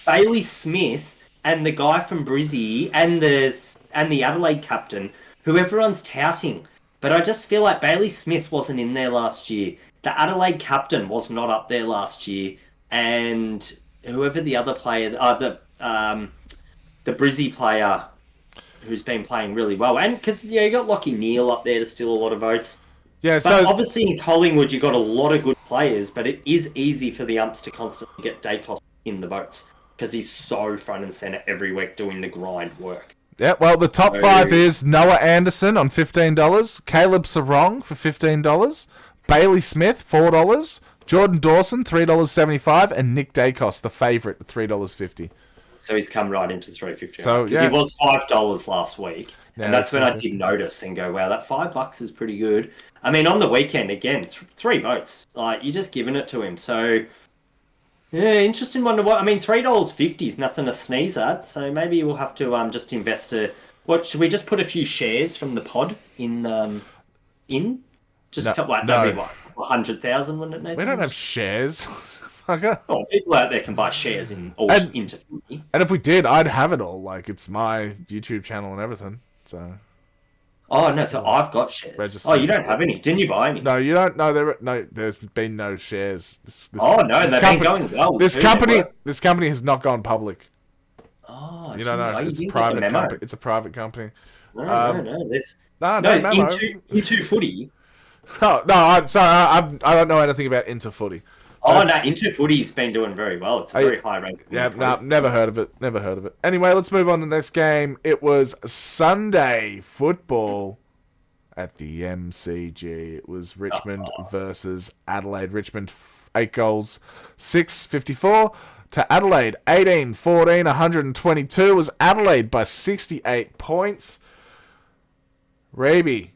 Bailey Smith and the guy from Brizzy and the Adelaide captain, who everyone's touting. But I just feel like Bailey Smith wasn't in there last year. The Adelaide captain was not up there last year. And whoever the other player, the Brizzy player who's been playing really well. And because you got Lockie Neal up there to steal a lot of votes. Yeah, but obviously in Collingwood you've got a lot of good players, but it is easy for the umps to constantly get Dacos in the votes because he's so front and centre every week doing the grind work. Yeah, well, the top five is Noah Anderson on $15, Caleb Sarong for $15, Bailey Smith, $4, Jordan Dawson, $3.75, and Nick Dacos, the favourite, at $3.50. So he's come right into $3.50. So, because he was $5 last week. Yeah, and that's when I did notice and go, wow, that $5 is pretty good. I mean, on the weekend, again, 3 votes. Like, you're just giving it to him. So, yeah, interesting one to watch. I mean, $3.50 is nothing to sneeze at. So maybe we'll have to just invest should we just put a few shares from the pod in? Just that'd be what? 100,000, wouldn't it, Nathan? We don't have shares. Oh, people out there can buy shares into Footy. And if we did, I'd have it all. Like, it's my YouTube channel and everything. So. Oh no! So I've got shares. Registered. Oh, you don't have any? Didn't you buy any? No, you don't. No, there's been no shares. They've been going well. This company has not gone public. Oh, you don't know. It's a private company. It's a private company. No. Into Footy. Oh no! I don't know anything about Into Footy. Into Footy's been doing very well. It's a very high rate. Yeah, never heard of it. Anyway, let's move on to the next game. It was Sunday football at the MCG. It was Richmond versus Adelaide. Richmond 8 goals, 654 to Adelaide 18-14, 122. It was Adelaide by 68 points. Raby.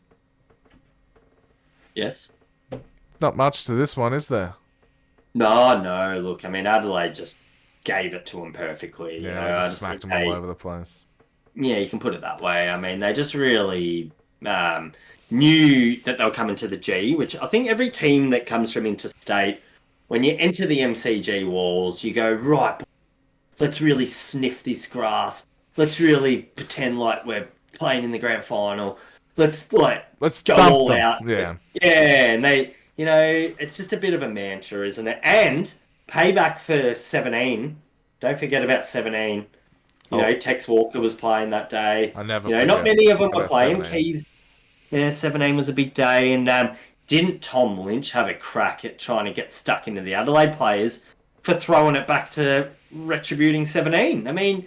Yes. Not much to this one, is there? No. Look, I mean, Adelaide just gave it to them perfectly. Yeah, just smacked them all over the place. Yeah, you can put it that way. I mean, they just really knew that they were coming to the G, which I think every team that comes from interstate when you enter the MCG walls, you go, right, let's really sniff this grass. Let's really pretend like we're playing in the grand final. Let's go dump all them. out. Yeah. Yeah, and it's just a bit of a mantra, isn't it? And payback for 17. Don't forget about 17. Tex Walker was playing that day. I never not many of them were about playing. 17. Keys, 17 was a big day. And didn't Tom Lynch have a crack at trying to get stuck into the Adelaide players for throwing it back to retributing 17? I mean,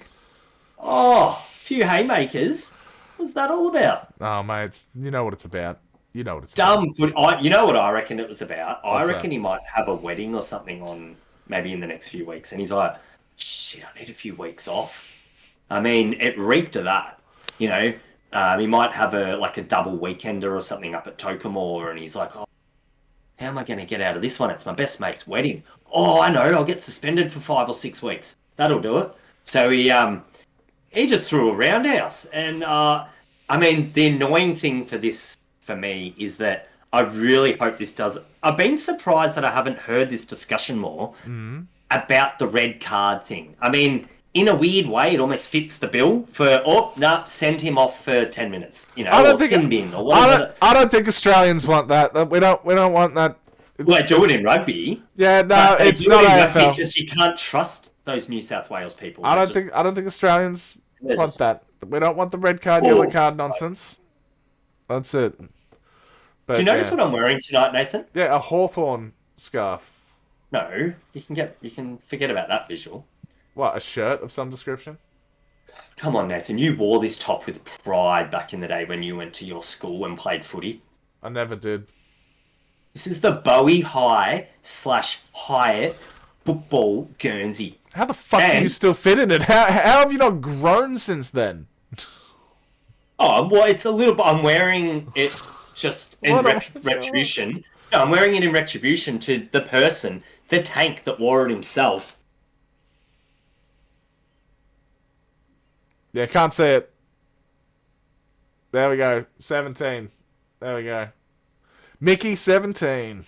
a few haymakers. What's that all about? Oh, mate, you know what it's about. You know what it's Dumb about. foot. You know what I reckon it was about? What's I reckon that? he might have a wedding or something on maybe in the next few weeks. And he's like, shit, I need a few weeks off. I mean, it reeked of that. He might have a double weekender or something up at Tokemore. And he's like, oh, how am I going to get out of this one? It's my best mate's wedding. Oh, I know. I'll get suspended for 5 or 6 weeks. That'll do it. So he just threw a roundhouse. And, I mean, the annoying thing for me is that I really hope this does. I've been surprised that I haven't heard this discussion more about the red card thing. I mean, in a weird way, it almost fits the bill for, send him off for 10 minutes, or sin bin or whatever. I don't think Australians want that. We don't want that. Well, they do it in rugby. Yeah, no, it's not AFL. Because you can't trust those New South Wales people. I don't think Australians want that. We don't want the red card, yellow card nonsense. That's it. But, do you notice what I'm wearing tonight, Nathan? Yeah, a Hawthorn scarf. No, you can forget about that visual. What, a shirt of some description? Come on, Nathan. You wore this top with pride back in the day when you went to your school and played footy. I never did. This is the Bowie High / Hyatt football Guernsey. How the fuck do you still fit in it? How have you not grown since then? Oh, well, it's a little bit. I'm wearing it just in retribution. No, I'm wearing it in retribution to the person, the tank that wore it himself. Yeah, can't see it. There we go. 17. There we go. Mickey 17.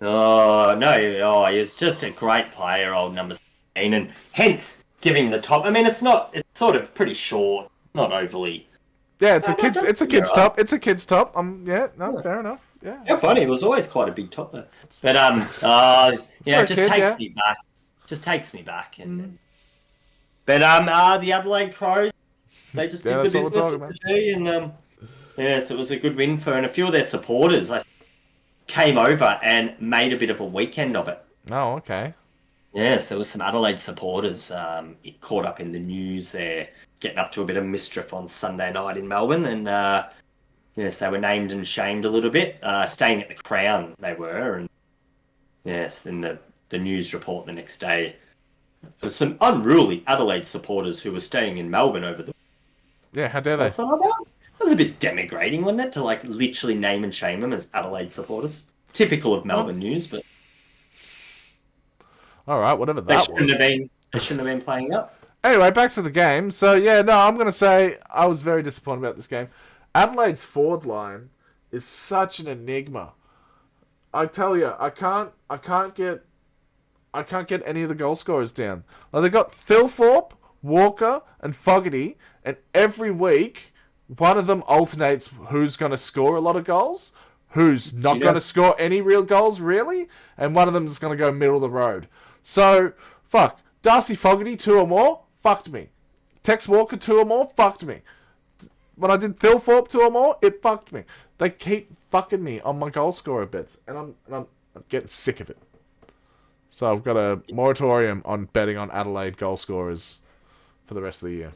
Oh, no. Oh, he's just a great player, old number 17, and hence giving the top. I mean, it's sort of pretty short, not overly. Yeah, it's a kid's top. It's a kid's top. Fair enough. Yeah. How funny. It was always quite a big top, though. But, it just takes me back. Just takes me back. But, the Adelaide Crows, they just did the business at the G, and, yes, it was a good win for, and a few of their supporters came over and made a bit of a weekend of it. Oh, okay. Yes, there was some Adelaide supporters caught up in the news there, getting up to a bit of mischief on Sunday night in Melbourne, and yes, they were named and shamed a little bit, staying at the Crown they were, and yes, then the news report the next day, there was some unruly Adelaide supporters who were staying in Melbourne over the... Yeah, how dare they? That was a bit denigrating, wasn't it, to literally name and shame them as Adelaide supporters? Typical of Melbourne news, but... Alright, whatever that was. They shouldn't have been playing up. Anyway, back to the game. So, yeah, no, I'm going to say I was very disappointed about this game. Adelaide's forward line is such an enigma. I tell you, I can't get any of the goal scorers down. They got Thilthorpe, Walker, and Fogarty, and every week one of them alternates who's going to score a lot of goals, who's not going to score any real goals, really, and one of them is going to go middle of the road. So, fuck. Darcy Fogarty, 2 or more, fucked me. Tex Walker, 2 or more, fucked me. When I did Thilthorpe 2 or more, it fucked me. They keep fucking me on my goal scorer bits, and I'm getting sick of it. So I've got a moratorium on betting on Adelaide goal scorers for the rest of the year.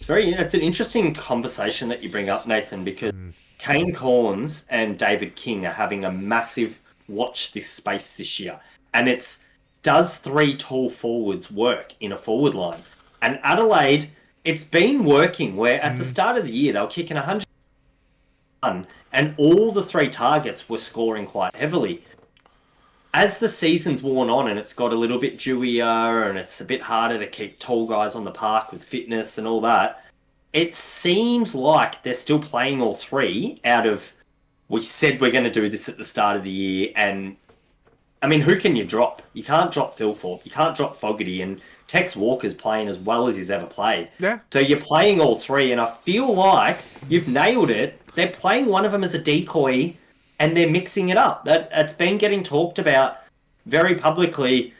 It's an interesting conversation that you bring up, Nathan, because Kane Corns and David King are having a massive watch this space this year. And does 3 tall forwards work in a forward line? And Adelaide, it's been working where at the start of the year they were kicking 100 and all the 3 targets were scoring quite heavily. As the season's worn on and it's got a little bit dewier and it's a bit harder to keep tall guys on the park with fitness and all that, it seems like they're still playing all 3 out of, we said we're going to do this at the start of the year and I mean, who can you drop? You can't drop Phil Thorpe. You can't drop Fogarty. And Tex Walker's playing as well as he's ever played. Yeah. So you're playing all three, and I feel like you've nailed it. They're playing one of them as a decoy, and they're mixing it up. That's been getting talked about very publicly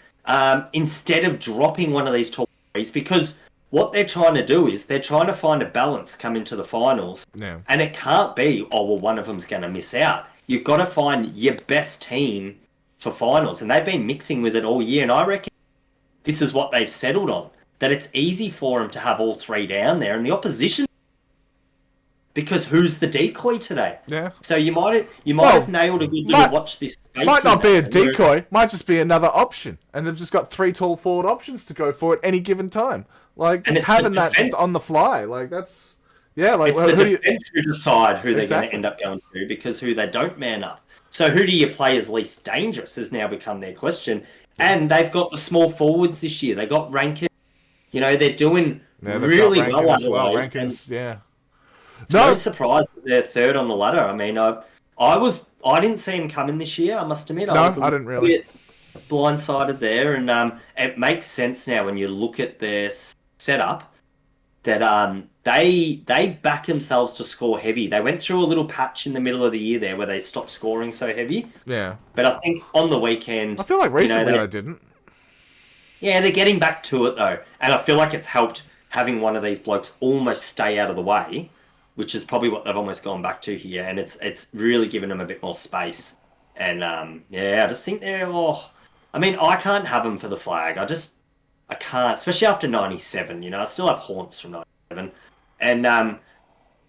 instead of dropping one of these top threes, because what they're trying to do is they're trying to find a balance come into the finals. Yeah. And it can't be, oh, well, one of them's going to miss out. You've got to find your best team for finals. And they've been mixing with it all year. And I reckon this is what they've settled on, that it's easy for them to have all three down there. And the opposition, because who's the decoy today? Yeah. So you might have nailed a good little watch this space. Might not be a decoy. Might just be another option. And they've just got 3 tall forward options to go for at any given time. Like, just having that just on the fly. Like, that's... Yeah, like... It's the defense who decide who they're going to end up going to, because who they don't man up. So who do you play as least dangerous has now become their question. And they've got the small forwards this year. They got Rankin. You know, they're doing really well out of Rankin's, yeah. It's no surprise that they're third on the ladder. I mean, I didn't see him coming this year, I must admit. I didn't really. Blindsided there, and it makes sense now when you look at their setup that they back themselves to score heavy. They went through a little patch in the middle of the year there where they stopped scoring so heavy. Yeah. But I think on the weekend... I feel like recently they didn't. Yeah, they're getting back to it, though. And I feel like it's helped having one of these blokes almost stay out of the way, which is probably what they've almost gone back to here. And it's really given them a bit more space. And, I just think they're... I mean, I can't have them for the flag. I can't, especially after 97, you know. I still have haunts from 97. And,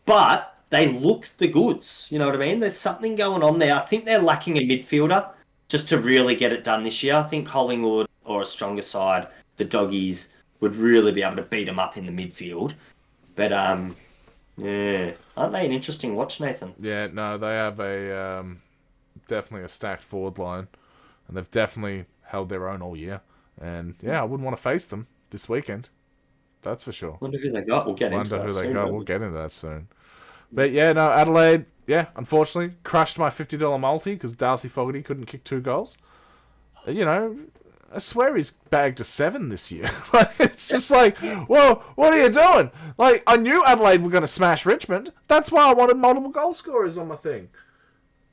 but they look the goods, you know what I mean? There's something going on there. I think they're lacking a midfielder just to really get it done this year. I think Collingwood, or a stronger side, the Doggies, would really be able to beat them up in the midfield. But, yeah, aren't they an interesting watch, Nathan? Yeah, no, they have definitely a stacked forward line. And they've definitely held their own all year. And, yeah, I wouldn't want to face them this weekend. That's for sure. Wonder who they got. We'll get into that soon. We'll get into that soon. But, yeah, no, Adelaide, unfortunately, crushed my $50 multi because Darcy Fogarty couldn't kick 2 goals. You know, I swear he's bagged a 7 this year. It's just like, whoa, what are you doing? Like, I knew Adelaide were going to smash Richmond. That's why I wanted multiple goal scorers on my thing.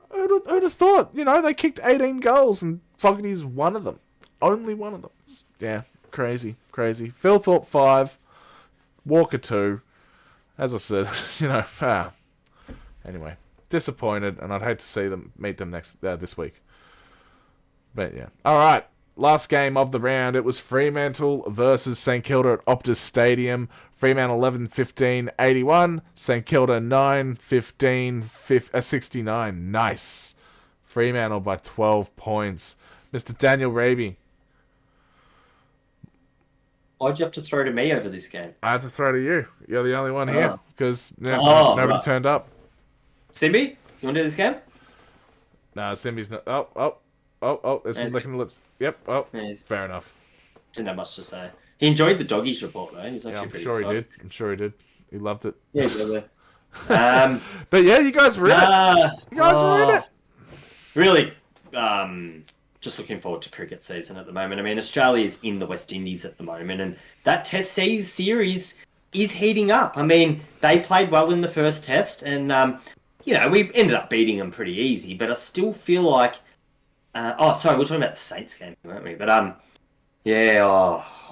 Who'd have thought? You know, they kicked 18 goals and Fogarty's one of them. Only one of them. Yeah, crazy. Phil Thorpe 5, Walker 2. As I said, you know, anyway, disappointed, and I'd hate to meet them this week. But yeah, all right. Last game of the round, it was Fremantle versus St Kilda at Optus Stadium. Fremantle 11-15-81. St Kilda 9-15 69. Nice. Fremantle by 12 points. Mr. Daniel Raby. Why'd you have to throw to me over this game? I had to throw to you. You're the only one here because nobody turned up. Simbi, you want to do this game? No, Simbi's not. Oh, there's some licking the lips. Yep. Oh, fair enough. Didn't have much to say. He enjoyed the doggies report, though. He was actually pretty excited. I'm sure he did. He loved it. Yeah, really. But yeah, you guys were in it. You guys were in it. Really, just looking forward to cricket season at the moment. I mean, Australia is in the West Indies at the moment, and that Test series is heating up. I mean, they played well in the first Test, and, you know, we ended up beating them pretty easy, but I still feel like... we're talking about the Saints game, weren't we? But, I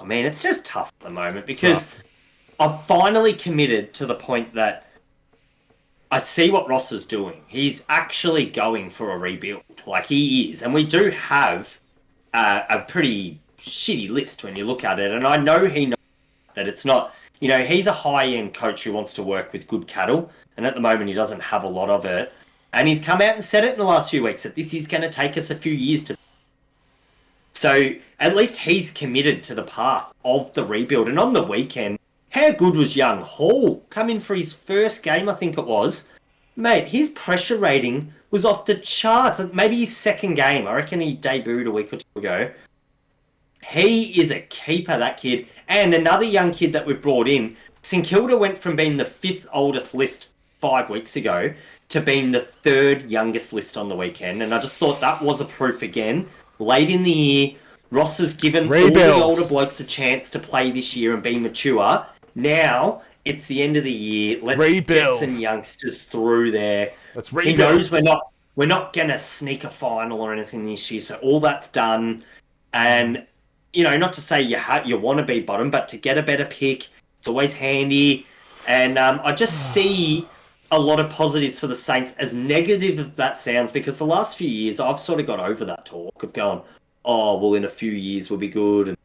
mean, it's just tough at the moment because I've finally committed to the point that I see what Ross is doing. He's actually going for a rebuild. Like, he is. And we do have a pretty shitty list when you look at it. And I know he knows that it's not... You know, he's a high-end coach who wants to work with good cattle. And at the moment, he doesn't have a lot of it. And he's come out and said it in the last few weeks that this is going to take us a few years to... So at least he's committed to the path of the rebuild. And on the weekend, how good was young Hall? Come in for his first game, I think it was. Mate, his pressure rating was off the charts. Maybe his second game. I reckon he debuted a week or 2 ago. He is a keeper, that kid. And another young kid that we've brought in. St Kilda went from being the 5th oldest list 5 weeks ago to being the 3rd youngest list on the weekend. And I just thought that was a proof again late in the year. Ross has given all the older blokes a chance to play this year and be mature. Now it's the end of the year. Let's get some youngsters through there. Let's rebuild. He knows we're not gonna sneak a final or anything this year, so all that's done. And not to say you want to be bottom, but to get a better pick, it's always handy. And I just see a lot of positives for the Saints, as negative as that sounds, because the last few years I've sort of got over that talk of going, oh, well, in a few years we'll be good.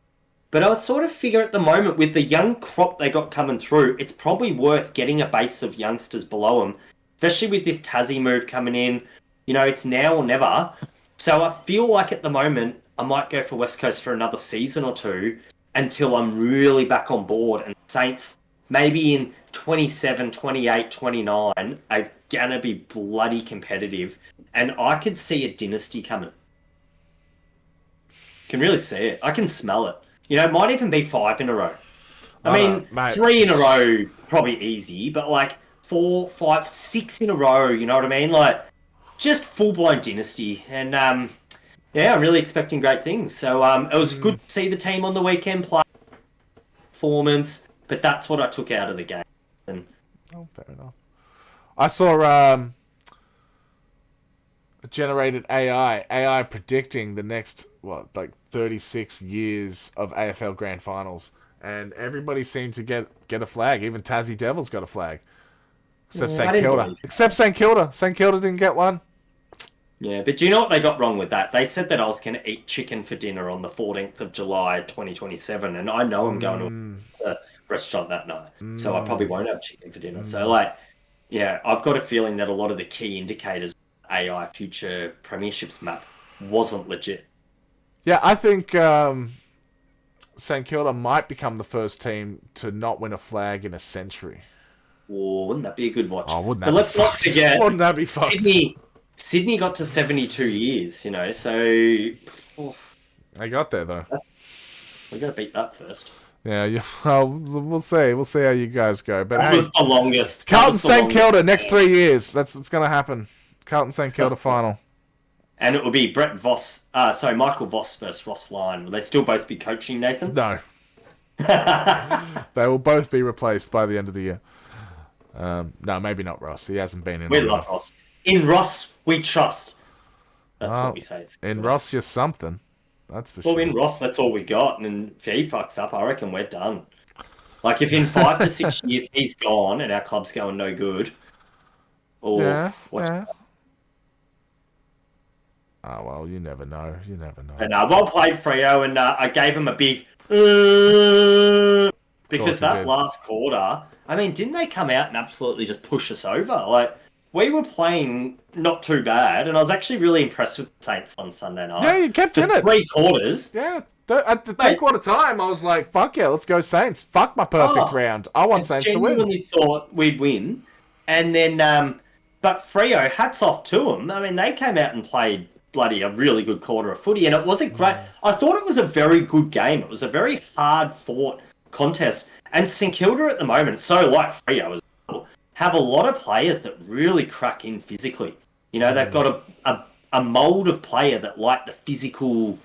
But I sort of figure at the moment, with the young crop they got coming through, it's probably worth getting a base of youngsters below them, especially with this Tassie move coming in. It's now or never. So I feel like at the moment I might go for West Coast for another season or two until I'm really back on board. And Saints, maybe in 27, 28, 29, are going to be bloody competitive. And I could see a dynasty coming. Can really see it. I can smell it. It might even be 5 in a row. I mean, 3 in a row, probably easy, but like 4, 5, 6 in a row, you know what I mean? Like, just full-blown dynasty. And, I'm really expecting great things. So, it was good to see the team on the weekend play performance, but that's what I took out of the game. And, fair enough. I saw, generated AI predicting the next 36 years of AFL Grand Finals, and everybody seemed to get a flag. Even Tassie Devils got a flag, except St Kilda. St Kilda didn't get one. Yeah, but do you know what they got wrong with that? They said that I was going to eat chicken for dinner on the 14th of July 2027, and I know I'm going to a restaurant that night, so I probably won't have chicken for dinner. So I've got a feeling that a lot of the key indicators AI future premierships map wasn't legit. Yeah, I think St Kilda might become the first team to not win a flag in a century. Oh, wouldn't that be a good watch? Oh, wouldn't that but be let's fucked? Not forget, wouldn't that be fucked? Sydney got to 72 years, so... They got there, though. We got to beat that first. Yeah, well, we'll see. We'll see how you guys go. But that was the longest. Carlton St Kilda, next 3 years. That's what's going to happen. Carlton St Kilda final. And it will be Michael Voss versus Ross Lyon. Will they still both be coaching, Nathan? No. They will both be replaced by the end of the year. No, maybe not Ross. He hasn't been in. We love Ross. In Ross, we trust. That's what we say. In Ross, you're something. That's for sure. Well, in Ross, that's all we got. And if he fucks up, I reckon we're done. Like, if in 5 to 6 years he's gone and our club's going no good. Watch out. Oh, well, you never know. And well played, Freo, and I gave him a big... because that last quarter... I mean, didn't they come out and absolutely just push us over? Like, we were playing not too bad, and I was actually really impressed with the Saints on Sunday night. Yeah, you kept in it. 3 quarters. Yeah. At the 3-quarter time, I was like, fuck yeah, let's go Saints. Fuck my perfect round. I want Saints to win. I genuinely thought we'd win. And then... but Freo, hats off to them. I mean, they came out and played a really good quarter of footy, and it wasn't great. I thought it was a very good game. It was a very hard-fought contest. And St Kilda at the moment, so like Freo as well, have a lot of players that really crack in physically. They've got a mould of player that like the physical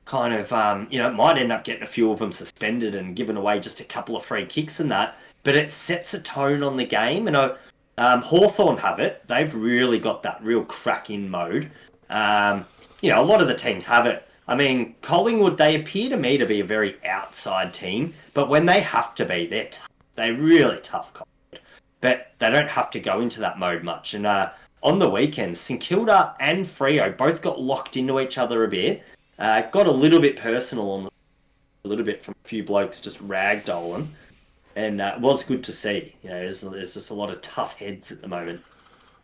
kind of, might end up getting a few of them suspended and given away just a couple of free kicks and that, but it sets a tone on the game. And Hawthorn have it. They've really got that real crack-in mode. A lot of the teams have it. I mean, Collingwood, they appear to me to be a very outside team, but when they have to be, they're really tough. But they don't have to go into that mode much. And on the weekend, St Kilda and Freo both got locked into each other a bit. Got a little bit personal a little bit from a few blokes just ragdolling. And it was good to see. There's just a lot of tough heads at the moment.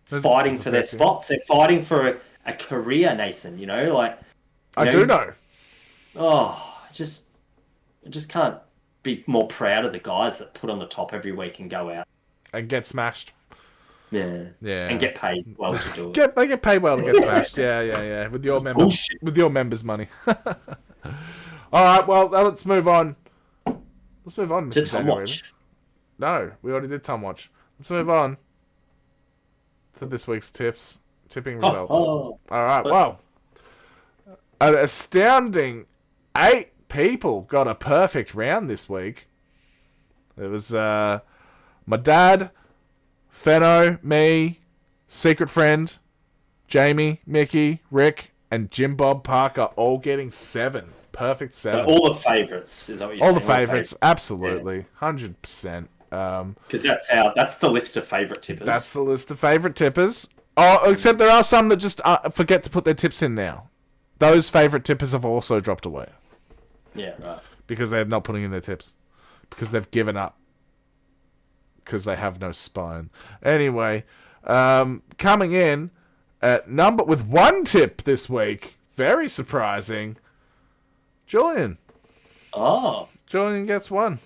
Fighting for their spots. They're fighting for a career, Nathan, I do know. Oh, I just can't be more proud of the guys that put on the top every week and go out. And get smashed. Yeah. And get paid well to do it. They get paid well to get smashed. Yeah. With your members' money. All right, well, let's move on. Mr. Tom Watch. No, we already did Tom Watch. Let's move on to this week's tipping results. All right, well, an astounding 8 people got a perfect round this week. It was my dad, Fenno, me, secret friend, Jamie, Mickey, Rick, and Jim Bob Parker all getting 7. Perfect 7. So all the favourites, is that what you're all saying? The favourites, absolutely. 100%. Because that's the list of favourite tippers. That's the list of favourite tippers. Oh, except there are some that just forget to put their tips in now. Those favourite tippers have also dropped away. Yeah, right. Because they're not putting in their tips. Because they've given up. Because they have no spine. Anyway, coming in at number with 1 tip this week. Very surprising. Julian. Oh. Julian gets 1.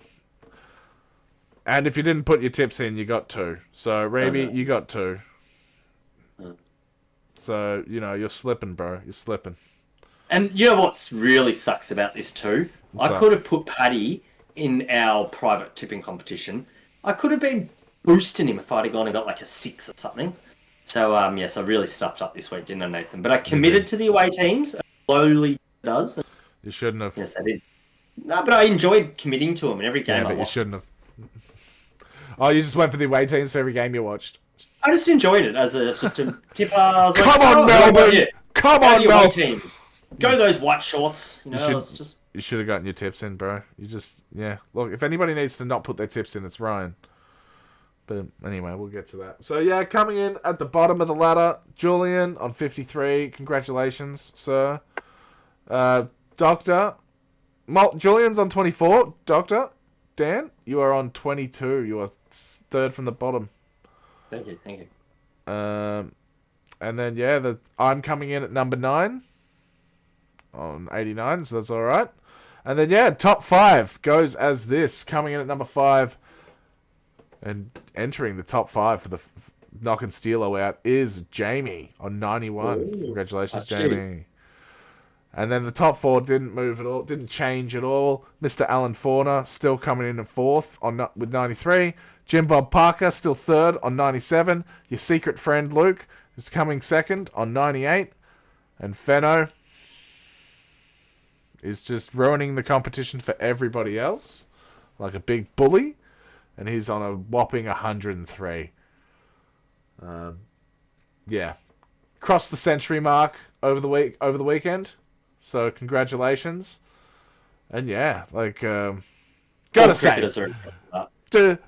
And if you didn't put your tips in, you got 2. So, Raby, you got 2. So, you're slipping, bro. You're slipping. And you know what's really sucks about this too? I could have put Paddy in our private tipping competition. I could have been boosting him if I'd have gone and got like a 6 or something. So, yes, I really stuffed up this week, didn't I, Nathan? But I committed to the away teams. Slowly does. You shouldn't have. Yes, I did. No, but I enjoyed committing to him in every game. Yeah, but you shouldn't have. Oh, you just went for the away teams for every game you watched. I just enjoyed it as just a tipper. I was Come on, Melbourne! Come on, Melbourne! Team. Go those white shorts. You should have gotten your tips in, bro. Look, if anybody needs to not put their tips in, it's Ryan. But anyway, we'll get to that. So, yeah, coming in at the bottom of the ladder, Julian on 53. Congratulations, sir. Doctor. Julian's on 24. Doctor. Dan, you are on 22. You are 3rd from the bottom. Thank you. And then, I'm coming in at number 9 on 89, so that's all right. And then, top 5 goes as this. Coming in at number 5 and entering the top 5 for the knock and steelo out is Jamie on 91. Ooh, congratulations, Jamie. And then the top 4 didn't move at all, didn't change at all. Mr. Alan Fauna still coming in at 4th with 93. Jim Bob Parker still 3rd on 97. Your secret friend Luke is coming 2nd on 98. And Fenno is just ruining the competition for everybody else like a big bully. And he's on a whopping 103. Crossed the century mark over the weekend. So congratulations. And gotta say,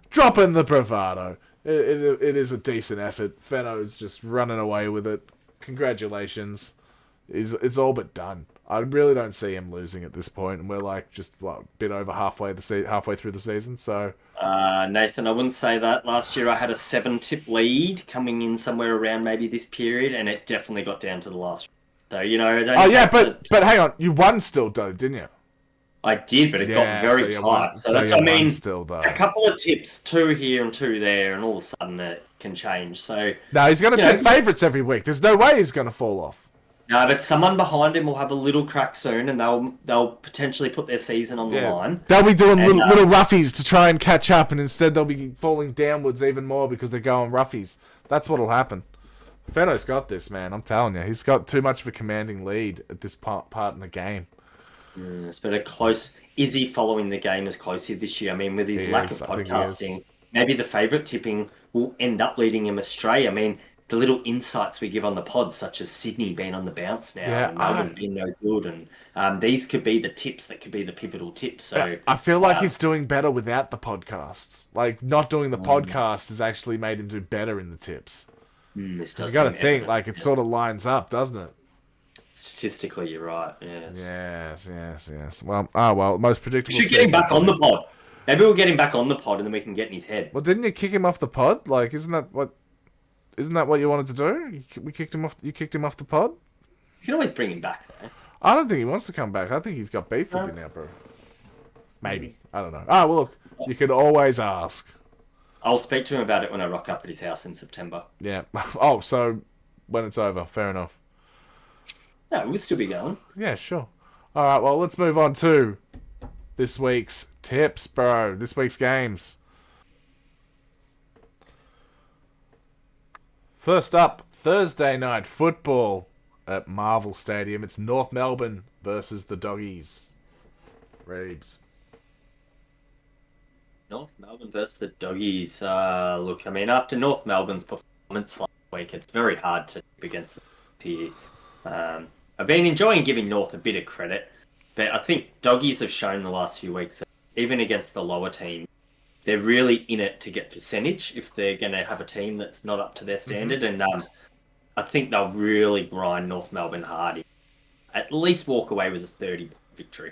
drop in the bravado. It is a decent effort. Fenno's just running away with it. Congratulations. It's all but done. I really don't see him losing at this point, and we're like just a bit over halfway through the season. So, Nathan, I wouldn't say that. Last year I had a 7-tip lead coming in somewhere around maybe this period, and it definitely got down to the last. So but hang on, you won still though, didn't you? I did, but it got very tight. So that's still, a couple of tips, 2 here and 2 there, and all of a sudden it can change. So no, he's going to take favourites every week. There's no way he's going to fall off. No, but someone behind him will have a little crack soon, and they'll potentially put their season on the line. They'll be doing little roughies to try and catch up, and instead they'll be falling downwards even more because they're going roughies. That's what'll happen. Fenno's got this, man. I'm telling you, he's got too much of a commanding lead at this part in the game. It's been a close. Is he following the game as closely this year? I mean, with his lack of podcasting, maybe the favourite tipping will end up leading him astray. I mean, the little insights we give on the pod, such as Sydney being on the bounce now, and Melbourne being no good, and these could be the tips that could be the pivotal tips. So I feel like he's doing better without the podcasts. Like, not doing the podcast has actually made him do better in the tips. This does. You got to think, like, it sort of lines up, doesn't it? Statistically, you're right. Yes. Yes. Well, most predictable. We should get him back on the pod. Maybe we'll get him back on the pod, and then we can get in his head. Well, didn't you kick him off the pod? Like, isn't that what you wanted to do? You kicked him off the pod. You can always bring him back, though. I don't think he wants to come back. I think he's got beef with you now, bro. Maybe. I don't know. Well, look, you can always ask. I'll speak to him about it when I rock up at his house in September. Yeah. So when it's over, fair enough. No, we'll still be going. Yeah, sure. All right, well, let's move on to this week's tips, bro. This week's games. First up, Thursday night football. at Marvel Stadium. It's North Melbourne versus the Doggies. Reeves. North Melbourne versus the Doggies. Look, I mean, after North Melbourne's performance last week, it's very hard to against the here. I've been enjoying giving North a bit of credit, but I think Doggies have shown the last few weeks that even against the lower team, they're really in it to get percentage if they're going to have a team that's not up to their standard. And I think they'll really grind North Melbourne hard. At least walk away with a 30-point victory.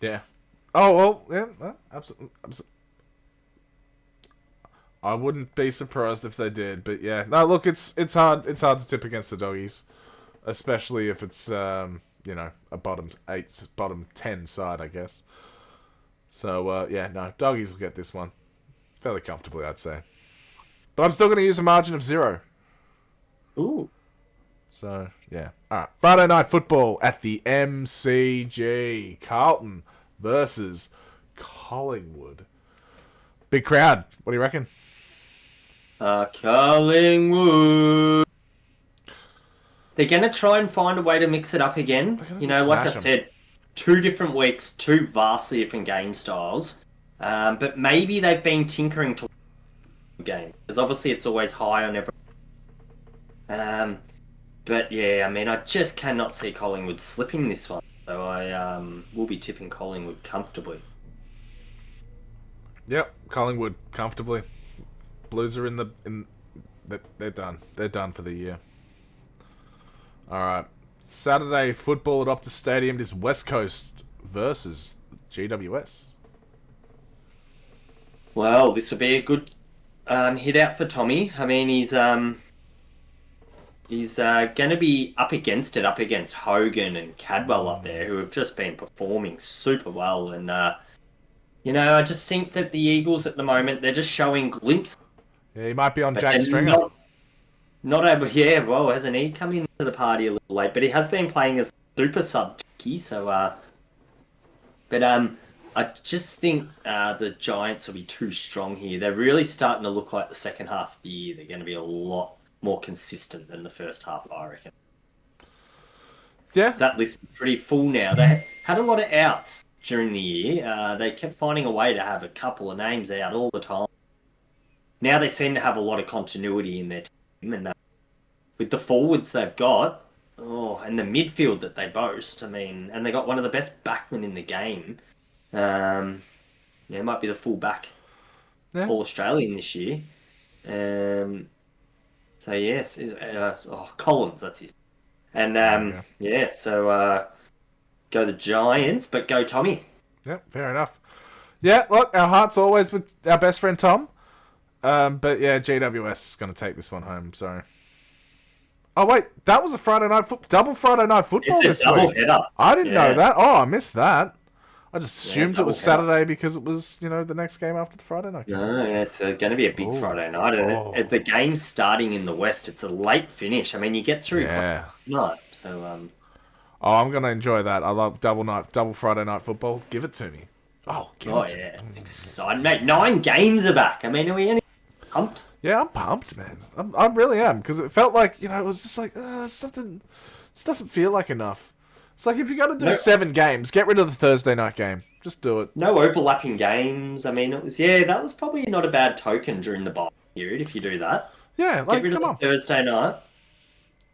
Yeah. Oh, well, yeah, absolutely. I wouldn't be surprised if they did, but yeah. No, look, it's hard to tip against the Doggies, especially if it's a bottom 8, bottom 10 side, I guess. So yeah, no, Doggies will get this one fairly comfortably, I'd say. But I'm still going to use a margin of 0. Ooh. So yeah. All right. Friday night football at the MCG. Carlton versus Collingwood. Big crowd. What do you reckon? Collingwood. They're going to try and find a way to mix it up again. You know, like I said, 2 different weeks, 2 vastly different game styles. But maybe they've been tinkering to the game. Because obviously it's always high on every... But yeah, I mean, I just cannot see Collingwood slipping this one. So I will be tipping Collingwood comfortably. Yep, Collingwood comfortably. Blues are they're done. They're done for the year. All right. Saturday football at Optus Stadium is West Coast versus GWS. Well, this will be a good hit out for Tommy. I mean, he's going to be up against Hogan and Cadwell up there, who have just been performing super well. And, I just think that the Eagles at the moment, they're just showing glimpses. Yeah, he might be on Jack Stringer. Not able, yeah, well, hasn't he come into the party a little late? But he has been playing as super sub key, so, I just think the Giants will be too strong here. They're really starting to look like the second half of the year. They're going to be a lot more consistent than the first half, I reckon. Yeah. That list is pretty full now. They had a lot of outs during the year. They kept finding a way to have a couple of names out all the time. Now they seem to have a lot of continuity in their team. And with the forwards they've got, and the midfield that they boast, I mean, and they got one of the best backmen in the game. It might be the full back, All Australian this year. So yes, Collins, that's his. And so go the Giants, but go Tommy. Yep, fair enough. Yeah, look, our heart's always with our best friend Tom. But yeah, GWS is going to take this one home. Sorry. Oh wait, that was a double Friday night football this week. Header. I didn't know that. Oh, I missed that. I just assumed it was Saturday because it was, the next game after the Friday night game. No, it's going to be a big Friday night. And the game's starting in the West. It's a late finish. I mean, you get through night. So, I'm going to enjoy that. I love double Friday night football. Give it to me. Oh, give it to me. It's exciting, mate. 9 games are back. I mean, are we any pumped? Yeah, I'm pumped, man. I really am, because it felt like, it was just like, something... This doesn't feel like enough. It's like, if you're going to do 7 games, get rid of the Thursday night game. Just do it. No overlapping games. I mean, that was probably not a bad token during the bye period, if you do that. Yeah, get rid of Thursday night.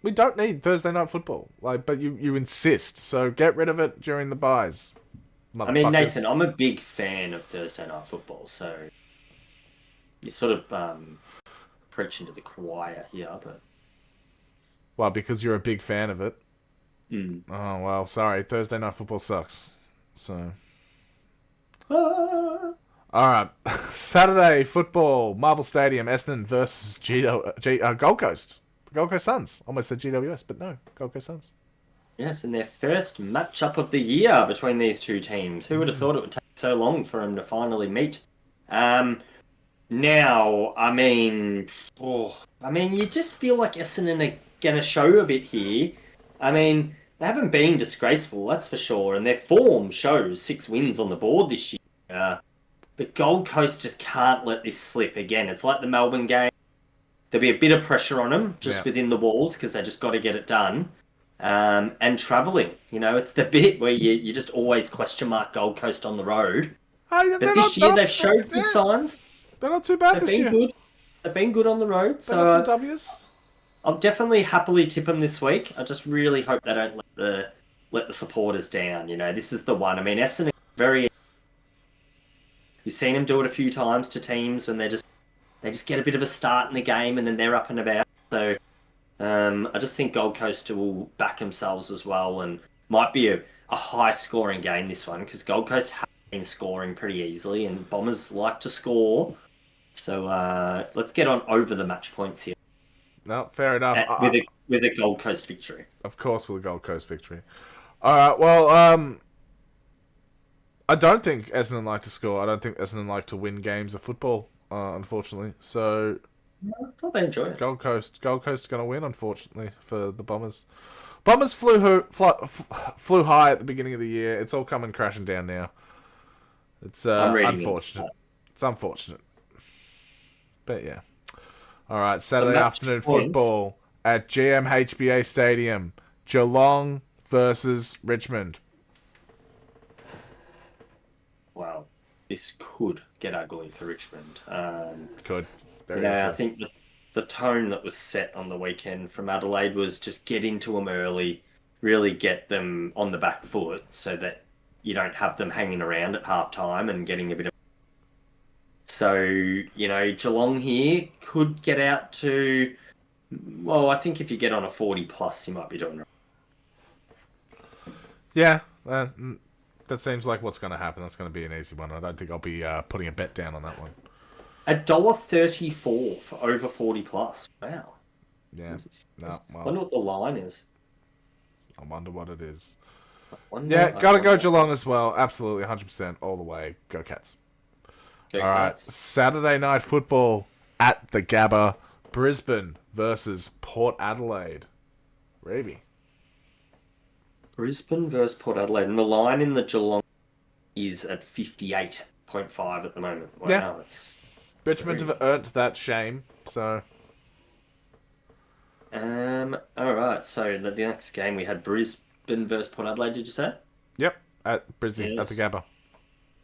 We don't need Thursday night football, but you insist, so get rid of it during the byes. I mean, Nathan, I'm a big fan of Thursday night football, so you're sort of preaching to the choir here, but... Well, because you're a big fan of it. Mm. Oh, well, sorry. Thursday night football sucks. So... Alright. Saturday football, Marvel Stadium, Essendon versus Gold Coast. The Gold Coast Suns. Almost said GWS, but no. Gold Coast Suns. Yes, and their first matchup of the year between these two teams. Who would have thought it would take so long for them to finally meet? Now, I mean, you just feel like Essendon are going to show a bit here. I mean, they haven't been disgraceful, that's for sure, and their form shows 6 wins on the board this year. But Gold Coast just can't let this slip again. It's like the Melbourne game. There'll be a bit of pressure on them just within the walls because they just got to get it done. and travelling. You know, it's the bit where you just always question mark Gold Coast on the road. Hey, But this year they've showed good signs. They're not too bad They've this been year. good. They've been good on the road. They got some So W's. I'll definitely happily tip them this week. I just really hope they don't let the supporters down. You know, this is the one. I mean, Essendon very. You've seen them do it a few times to teams when they just get a bit of a start in the game and then they're up and about. So I just think Gold Coast will back themselves as well and might be a high scoring game this one because Gold Coast have been scoring pretty easily and Bombers like to score. So let's get on over the match points here. No, fair enough. With a Gold Coast victory. Of course, with a Gold Coast victory. All right. Well, I don't think Essendon like to score. I don't think Essendon like to win games of football. Unfortunately, so I thought they enjoyed it. Gold Coast are going to win. Unfortunately for the Bombers. Bombers flew high at the beginning of the year. It's all coming crashing down now. It's unfortunate. It's unfortunate. But yeah. All right, Saturday afternoon football at GMHBA Stadium. Geelong versus Richmond. Wow, this could get ugly for Richmond. Could. I think the tone that was set on the weekend from Adelaide was just get into them early, really get them on the back foot so that you don't have them hanging around at half time and getting a bit of... So, you know, Geelong here could get out to... Well, I think if you get on a 40 plus, you might be doing it. Yeah, that seems like what's going to happen. That's going to be an easy one. I don't think I'll be putting a bet down on that one. $1.34 for over 40 plus. Wow. Yeah. No. Well, I wonder what the line is. I wonder what it is. Gotta go Geelong as well. Absolutely, 100% all the way. Go Cats. Go all Cats. Right. Saturday night football at the Gabba. Brisbane versus Port Adelaide. Raby. Brisbane versus Port Adelaide. And the line in the Geelong is at 58.5 at the moment. Wow. Yeah. That's Richmond have earned that shame, so... Alright, so the next game we had Brisbane versus Port Adelaide, did you say? Yep, at Brisbane, at the Gabba.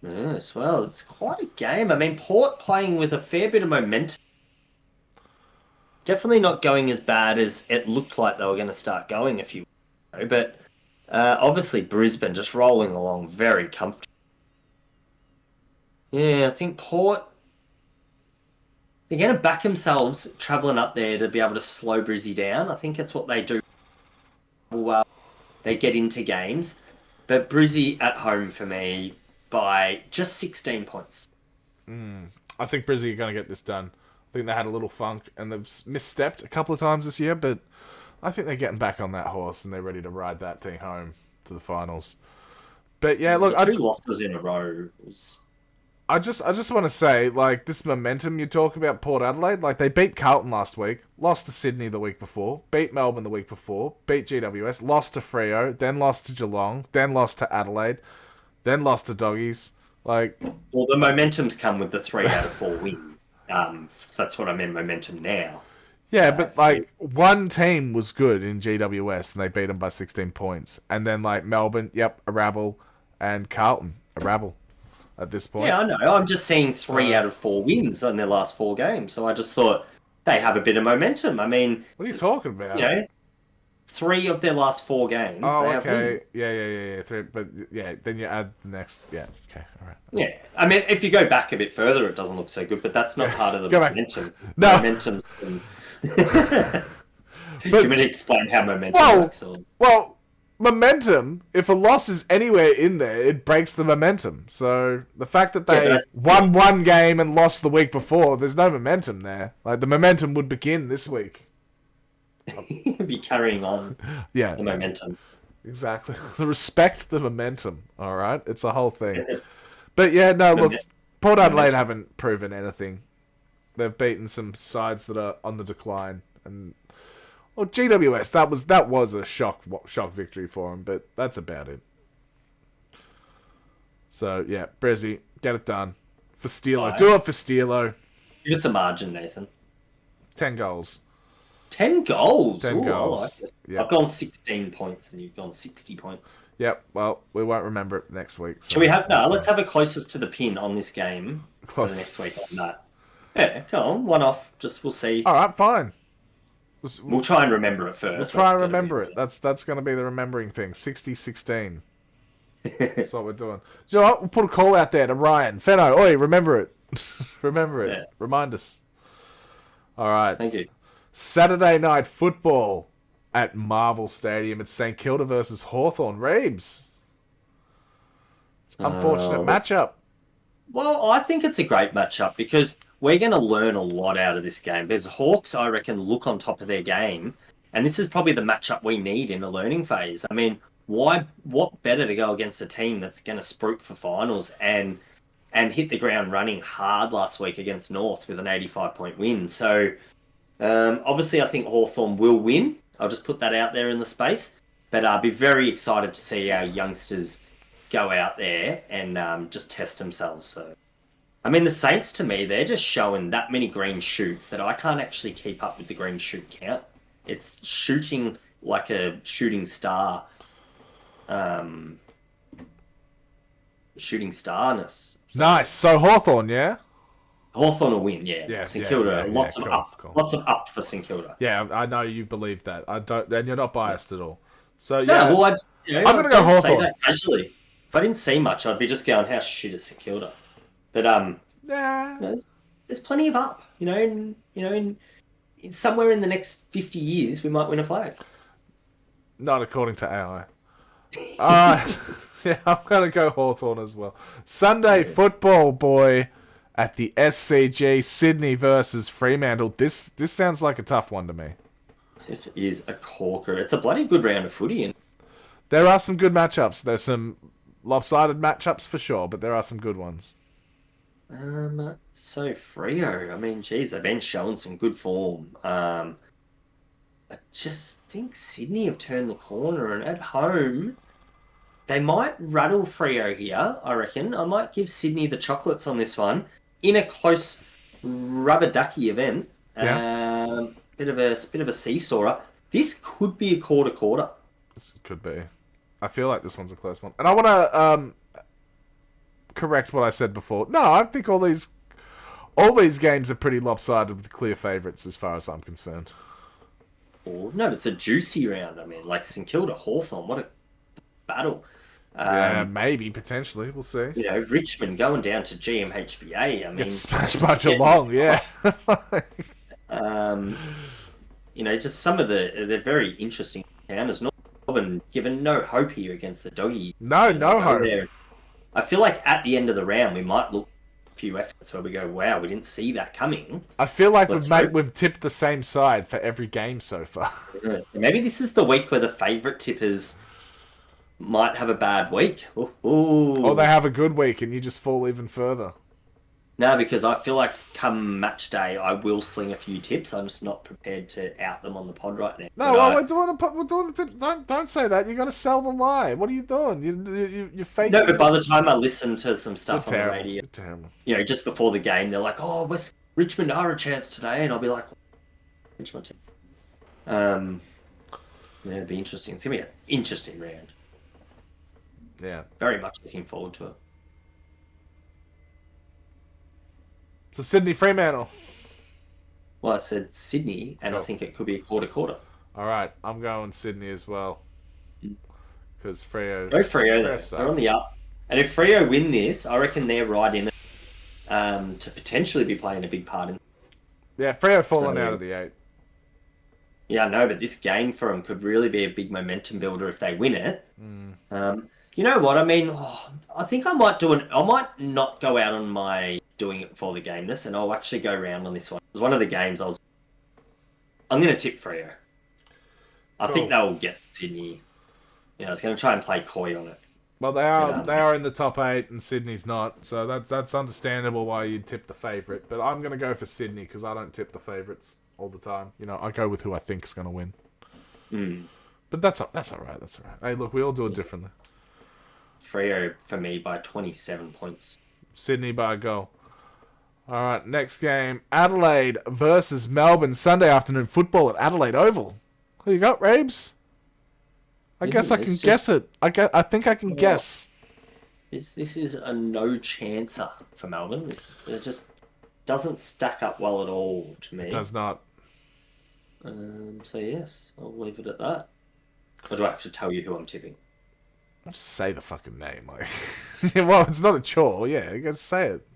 Yes, well, it's quite a game. I mean, Port playing with a fair bit of momentum. Definitely not going as bad as it looked like they were going to start going a few weeks ago, but obviously Brisbane just rolling along very comfortably. Yeah, I think Port... They're going to back themselves travelling up there to be able to slow Brizzy down. I think that's what they do well. They get into games. But Brizzy at home for me by just 16 points. I think Brizzy are going to get this done. I think they had a little funk and they've misstepped a couple of times this year, but I think they're getting back on that horse and they're ready to ride that thing home to the finals. But yeah, look, two losses in a row was... I just want to say, like, this momentum you talk about Port Adelaide, like, they beat Carlton last week, lost to Sydney the week before, beat Melbourne the week before, beat GWS, lost to Freo, then lost to Geelong, then lost to Adelaide, then lost to Doggies. Like, well, the momentum's come with the 3 out of 4 wins. That's what I mean, momentum now. Yeah, but, like, one team was good in GWS, and they beat them by 16 points. And then, like, Melbourne, yep, a rabble, and Carlton, a rabble. At this point. Yeah, I know. I'm just seeing 3 out of 4 wins in their last 4 games. So I just thought they have a bit of momentum. I mean... What are you talking about? You know, 3 of their last 4 games. Oh, they okay. Have wins. Yeah. 3, but, yeah, then you add the next... Yeah, okay, all right. Yeah. I mean, if you go back a bit further, it doesn't look so good, but that's not part of the momentum. No. Momentum's... Do you want me to explain how momentum works? Or... Well... Momentum, if a loss is anywhere in there, it breaks the momentum. So the fact that they won one game and lost the week before, there's no momentum there. Like, the momentum would begin this week. Be carrying on the momentum. Exactly. The respect the momentum, all right? It's a whole thing. But yeah, no, look, Port Adelaide haven't proven anything. They've beaten some sides that are on the decline, and... Well, GWS, that was a shock victory for him, but that's about it. So, yeah, Brizzy, get it done. For Steelo. Do it for Steelo. Give us a margin, Nathan. 10 goals. 10 goals. 10 Ooh, I like goals. it. Yep. I've gone 16 points and you've gone 60 points. Yep. Well, we won't remember it next week. So Shall we have let's have a closest to the pin on this game for the next week on that. Yeah, come on, one off. Just we'll see. All right, fine. We'll try and remember it first. We'll try and remember it. That's going to be the remembering thing. 60-16. That's what we're doing. So you know what? We'll put a call out there to Ryan. Fenno, oi, remember it. Remember it. Yeah. Remind us. All right. Thank you. Saturday night football at Marvel Stadium. It's St Kilda versus Hawthorn. Reeves. It's an unfortunate matchup. Well, I think it's a great matchup because we're going to learn a lot out of this game. Because Hawks, I reckon, look on top of their game. And this is probably the matchup we need in the learning phase. I mean, what better to go against a team that's going to spruik for finals and hit the ground running hard last week against North with an 85-point win. So, obviously, I think Hawthorn will win. I'll just put that out there in the space. But I'll be very excited to see our youngsters go out there and just test themselves. So, I mean, the Saints, to me, they're just showing that many green shoots that I can't actually keep up with the green shoot count. It's shooting like a shooting star. Shooting starness. So, nice. So Hawthorn, yeah? Hawthorn will win, yeah. St Kilda, lots of up for St Kilda. Yeah, I know you believe that. I don't, and you're not biased at all. So yeah, well, I'm going to go Hawthorn. Say that casually. If I didn't see much, I'd be just going, how shit is St Kilda? But there's plenty of up. In somewhere in the next 50 years, we might win a flag. Not according to AI. Yeah, I'm going to go Hawthorn as well. Sunday football, boy, at the SCG, Sydney versus Fremantle. This sounds like a tough one to me. This is a corker. It's a bloody good round of footy. And there are some good matchups. There's some lopsided matchups for sure, but there are some good ones. So Freo, I mean, geez, they've been showing some good form. I just think Sydney have turned the corner, and at home, they might rattle Freo here, I reckon. I might give Sydney the chocolates on this one in a close rubber ducky event. Yeah. Bit of a seesawer. This could be a quarter. This could be. I feel like this one's a close one. And I want to correct what I said before. No, I think all these games are pretty lopsided with clear favourites as far as I'm concerned. No, it's a juicy round. I mean, like St Kilda, Hawthorn, what a battle. Yeah, maybe, potentially. We'll see. Richmond going down to GMHBA. I mean, get smashed by Geelong, yeah. Just some of they're very interesting counters. Northern given no hope here against the Doggies. No hope. I feel like at the end of the round, we might look a few efforts where we go, wow, we didn't see that coming. I feel like we've tipped the same side for every game so far. So maybe this is the week where the favourite tippers might have a bad week. Ooh. Or they have a good week and you just fall even further. No, because I feel like come match day, I will sling a few tips. I'm just not prepared to out them on the pod right now. No, we're doing the tips. Don't say that. You got to sell the lie. What are you doing? You're faking. No, but by the time I listen to some stuff on the radio, you're terrible. Just before the game, they're like, "Oh, Richmond are a chance today," and I'll be like, "Richmond team." It'll be interesting. It's gonna be an interesting round. Yeah, very much looking forward to it. So Sydney Fremantle. Well, I said Sydney, and I think it could be a quarter. All right, I'm going Sydney as well. Because Freo... Go Freo, they're on the up. And if Freo win this, I reckon they're right in it to potentially be playing a big part in it. Yeah, Freo falling out of the 8. Yeah, I know, but this game for them could really be a big momentum builder if they win it. You know what? I mean, I think I might I might not go out on my doing it for the gameness, and I'll actually go round on this one. It was one of the games I'm going to tip Freo. I think they'll get Sydney. I was going to try and play coy on it. Well, they are in the top 8, and Sydney's not, so that's understandable why you'd tip the favourite. But I'm going to go for Sydney because I don't tip the favourites all the time. I go with who I think is going to win. But that's all right. That's all right. Hey, look, we all do it differently. Freo for me by 27 points. Sydney by a goal. All right, next game. Adelaide versus Melbourne. Sunday afternoon football at Adelaide Oval. Who you got, Rabes? I guess I can guess it. I think I can guess. This is a no-chancer for Melbourne. It just doesn't stack up well at all to me. It does not. So yes, I'll leave it at that. Or do I have to tell you who I'm tipping? Just say the fucking name. Like, well, it's not a chore. Yeah, you gotta say it.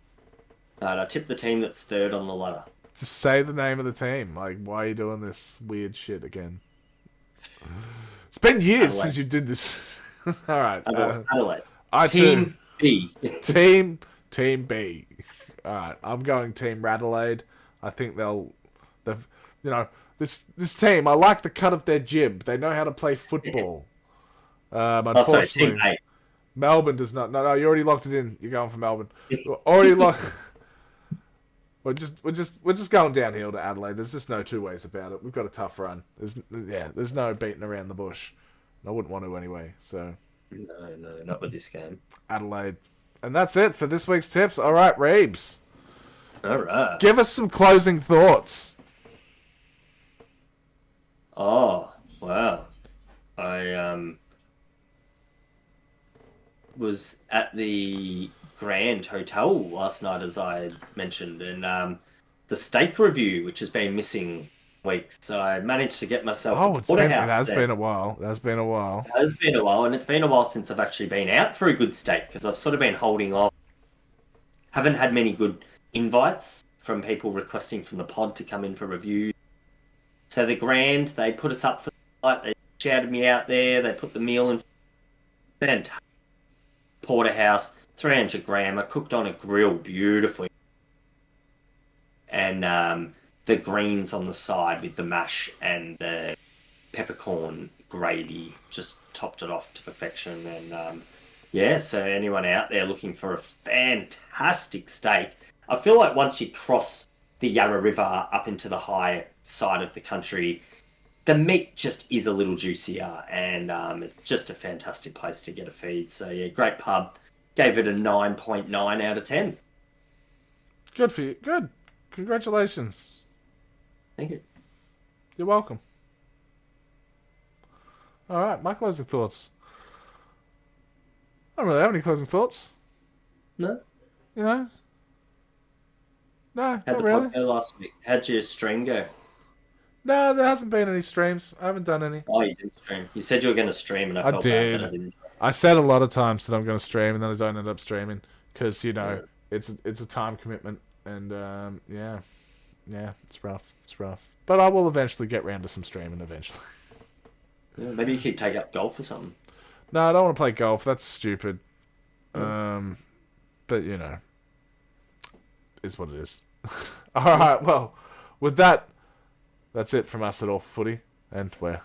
Alright, I tip the team that's third on the ladder. Just say the name of the team. Like, why are you doing this weird shit again? It's been years since you did this. All right. Adelaide. Team B. Team B. All right. I'm going Team Radelaide. I think this team. I like the cut of their jib. They know how to play football. Unfortunately, Team A. Melbourne does not. No, you already locked it in. You're going for Melbourne. Already locked. We're just going downhill to Adelaide. There's just no two ways about it. We've got a tough run. There's no beating around the bush. I wouldn't want to anyway. So no, not with this game. Adelaide, and that's it for this week's tips. All right, Reeves. All right. Give us some closing thoughts. Oh wow, I was at the Grand Hotel last night, as I had mentioned, and the steak review, which has been missing weeks, so I managed to get myself a porterhouse. It has been a while. It has been a while, and it's been a while since I've actually been out for a good steak, because I've sort of been holding off. Haven't had many good invites from people requesting from the pod to come in for reviews. So the Grand, they put us up for the night, they shouted me out there, they put the meal in. Fantastic. Porterhouse, 300 gram, cooked on a grill beautifully. And the greens on the side with the mash and the peppercorn gravy just topped it off to perfection. And so anyone out there looking for a fantastic steak, I feel like once you cross the Yarra River up into the high side of the country, the meat just is a little juicier, and it's just a fantastic place to get a feed. So yeah, great pub. Gave it a 9.9 out of 10. Good for you. Good. Congratulations. Thank you. You're welcome. All right, my closing thoughts. I don't really have any closing thoughts. No? You know? No, How'd not the really. pod go last week? How'd your stream go? No, there hasn't been any streams. I haven't done any. Oh, you didn't stream. You said you were going to stream, and I felt did. bad that I didn't. I said a lot of times that I'm going to stream, and then I don't end up streaming because it's a time commitment, and yeah, it's rough. It's rough. But I will eventually get round to some streaming eventually. Yeah, maybe you could take up golf or something. No, I don't want to play golf. That's stupid. Mm. But it's what it is. All right. Well, with that, that's it from us at All for Footy, and we're